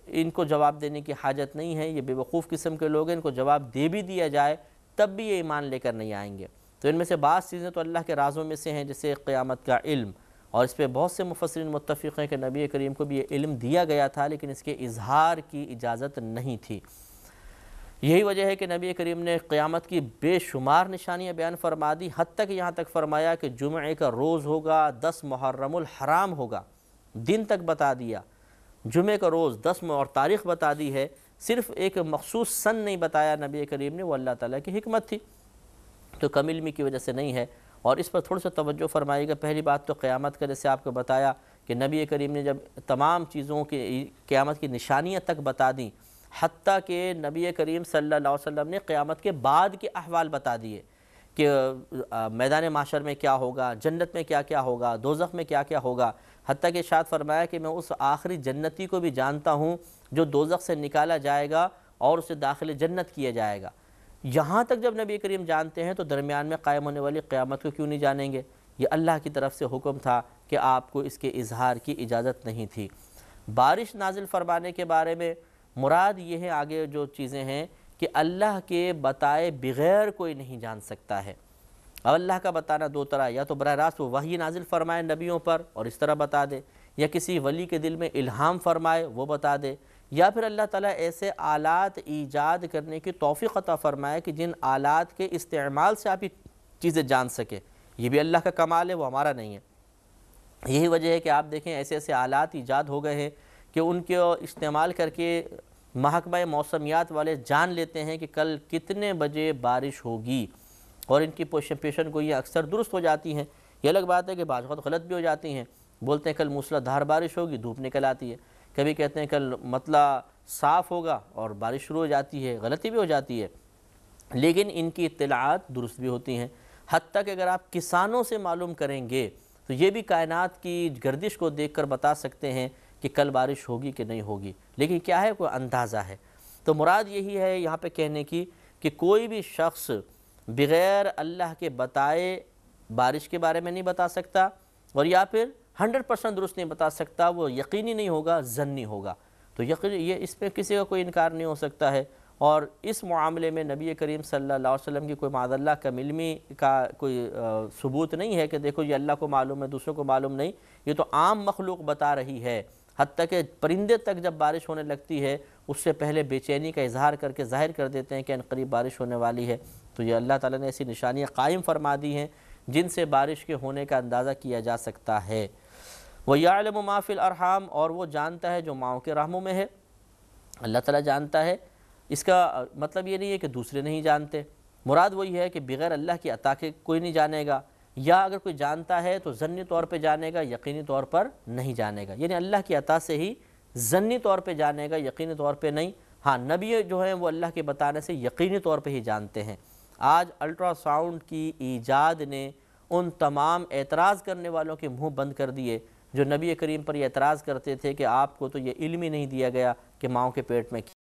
ان کو جواب دینے کی حاجت نہیں ہے، یہ بے وقوف قسم کے لوگ ہیں، ان کو جواب دے بھی دیا جائے تب بھی یہ ایمان لے کر نہیں آئیں گے۔ تو ان میں سے بعض چیزیں تو اللہ کے رازوں میں سے ہیں، جیسے قیامت کا علم، اور اس پہ بہت سے مفسرین متفق ہیں کہ نبی کریم کو بھی یہ علم دیا گیا تھا لیکن اس کے اظہار کی اجازت نہیں تھی۔ یہی وجہ ہے کہ نبی کریم نے قیامت کی بے شمار نشانیاں بیان فرما دی، حتیٰ کہ یہاں تک فرمایا کہ جمعے کا روز ہوگا، 10 محرم الحرام ہوگا، دن تک بتا دیا، جمعے کا روز 10 اور تاریخ بتا دی ہے، صرف ایک مخصوص سن نہیں بتایا نبی کریم نے، وہ اللہ تعالیٰ کی حکمت تھی، تو کم علمی کی وجہ سے نہیں ہے۔ اور اس پر تھوڑا سا توجہ فرمائیے گا۔ پہلی بات تو قیامت کا جیسے آپ کو بتایا کہ نبی کریم نے جب تمام چیزوں کی قیامت کی نشانیاں تک بتا دیں، حتیٰ کہ نبی کریم صلی اللہ علیہ وسلم نے قیامت کے بعد کے احوال بتا دیے کہ میدان محشر میں کیا ہوگا، جنت میں کیا کیا ہوگا، دوزخ میں کیا کیا ہوگا، حتیٰ کہ ارشاد فرمایا کہ میں اس آخری جنتی کو بھی جانتا ہوں جو دوزخ سے نکالا جائے گا اور اسے داخل جنت کیا جائے گا۔ یہاں تک جب نبی کریم جانتے ہیں تو درمیان میں قائم ہونے والی قیامت کو کیوں نہیں جانیں گے؟ یہ اللہ کی طرف سے حکم تھا کہ آپ کو اس کے اظہار کی اجازت نہیں تھی۔ بارش نازل فرمانے کے بارے میں مراد یہ ہے آگے جو چیزیں ہیں کہ اللہ کے بتائے بغیر کوئی نہیں جان سکتا ہے۔ اب اللہ کا بتانا دو طرح، یا تو براہ راست وہ وحی نازل فرمائے نبیوں پر اور اس طرح بتا دے، یا کسی ولی کے دل میں الہام فرمائے وہ بتا دے، یا پھر اللہ تعالیٰ ایسے آلات ایجاد کرنے کی توفیق عطا فرمائے کہ جن آلات کے استعمال سے آپ یہ چیزیں جان سکیں۔ یہ بھی اللہ کا کمال ہے، وہ ہمارا نہیں ہے۔ یہی وجہ ہے کہ آپ دیکھیں ایسے ایسے آلات ایجاد ہو گئے ہیں کہ ان کے استعمال کر کے محکمہ موسمیات والے جان لیتے ہیں کہ کل کتنے بجے بارش ہوگی، اور ان کی پیشن گوئیاں اکثر درست ہو جاتی ہیں۔ یہ الگ بات ہے کہ بعض وقت غلط بھی ہو جاتی ہیں۔ بولتے ہیں کل موسلا دھار بارش ہوگی، دھوپ نکل آتی ہے۔ کبھی کہتے ہیں کل مطلع صاف ہوگا اور بارش شروع ہو جاتی ہے، غلطی بھی ہو جاتی ہے، لیکن ان کی اطلاعات درست بھی ہوتی ہیں۔ حتیٰ کہ اگر آپ کسانوں سے معلوم کریں گے تو یہ بھی کائنات کی گردش کو دیکھ کر بتا سکتے ہیں کہ کل بارش ہوگی کہ نہیں ہوگی، لیکن کیا ہے کوئی اندازہ ہے۔ تو مراد یہی ہے یہاں پہ کہنے کی کہ کوئی بھی شخص بغیر اللہ کے بتائے بارش کے بارے میں نہیں بتا سکتا، اور یا پھر 100% درست نہیں بتا سکتا، وہ یقینی نہیں ہوگا، ظنی ہوگا۔ تو یہ اس پہ کسی کا کوئی انکار نہیں ہو سکتا ہے، اور اس معاملے میں نبی کریم صلی اللہ علیہ وسلم کی کوئی معاذ اللہ کم علمی کا کوئی ثبوت نہیں ہے کہ دیکھو یہ اللہ کو معلوم ہے دوسروں کو معلوم نہیں، یہ تو عام مخلوق بتا رہی ہے۔ حتیٰ کہ پرندے تک جب بارش ہونے لگتی ہے اس سے پہلے بے چینی کا اظہار کر کے ظاہر کر دیتے ہیں کہ ان قریب بارش ہونے والی ہے۔ تو یہ اللہ تعالیٰ نے ایسی نشانیاں قائم فرما دی ہیں جن سے بارش کے ہونے کا اندازہ کیا جا سکتا ہے۔ وَيَعْلَمُ مَا فِي الْأَرْحَامِ، اور وہ جانتا ہے جو ماؤں کے رحموں میں ہے۔ اللہ تعالیٰ جانتا ہے، اس کا مطلب یہ نہیں ہے کہ دوسرے نہیں جانتے، مراد وہی ہے کہ بغیر اللہ کی عطا کے کوئی نہیں جانے گا، یا اگر کوئی جانتا ہے تو ظنی طور پہ جانے گا، یقینی طور پر نہیں جانے گا۔ یعنی اللہ کی عطا سے ہی ظنی طور پہ جانے گا، یقینی طور پہ نہیں۔ ہاں نبی جو ہیں وہ اللہ کے بتانے سے یقینی طور پہ ہی جانتے ہیں۔ آج الٹرا ساؤنڈ کی ایجاد نے ان تمام اعتراض کرنے والوں کے منہ بند کر دیے جو نبی کریم پر یہ اعتراض کرتے تھے کہ آپ کو تو یہ علم ہی نہیں دیا گیا کہ ماؤں کے پیٹ میں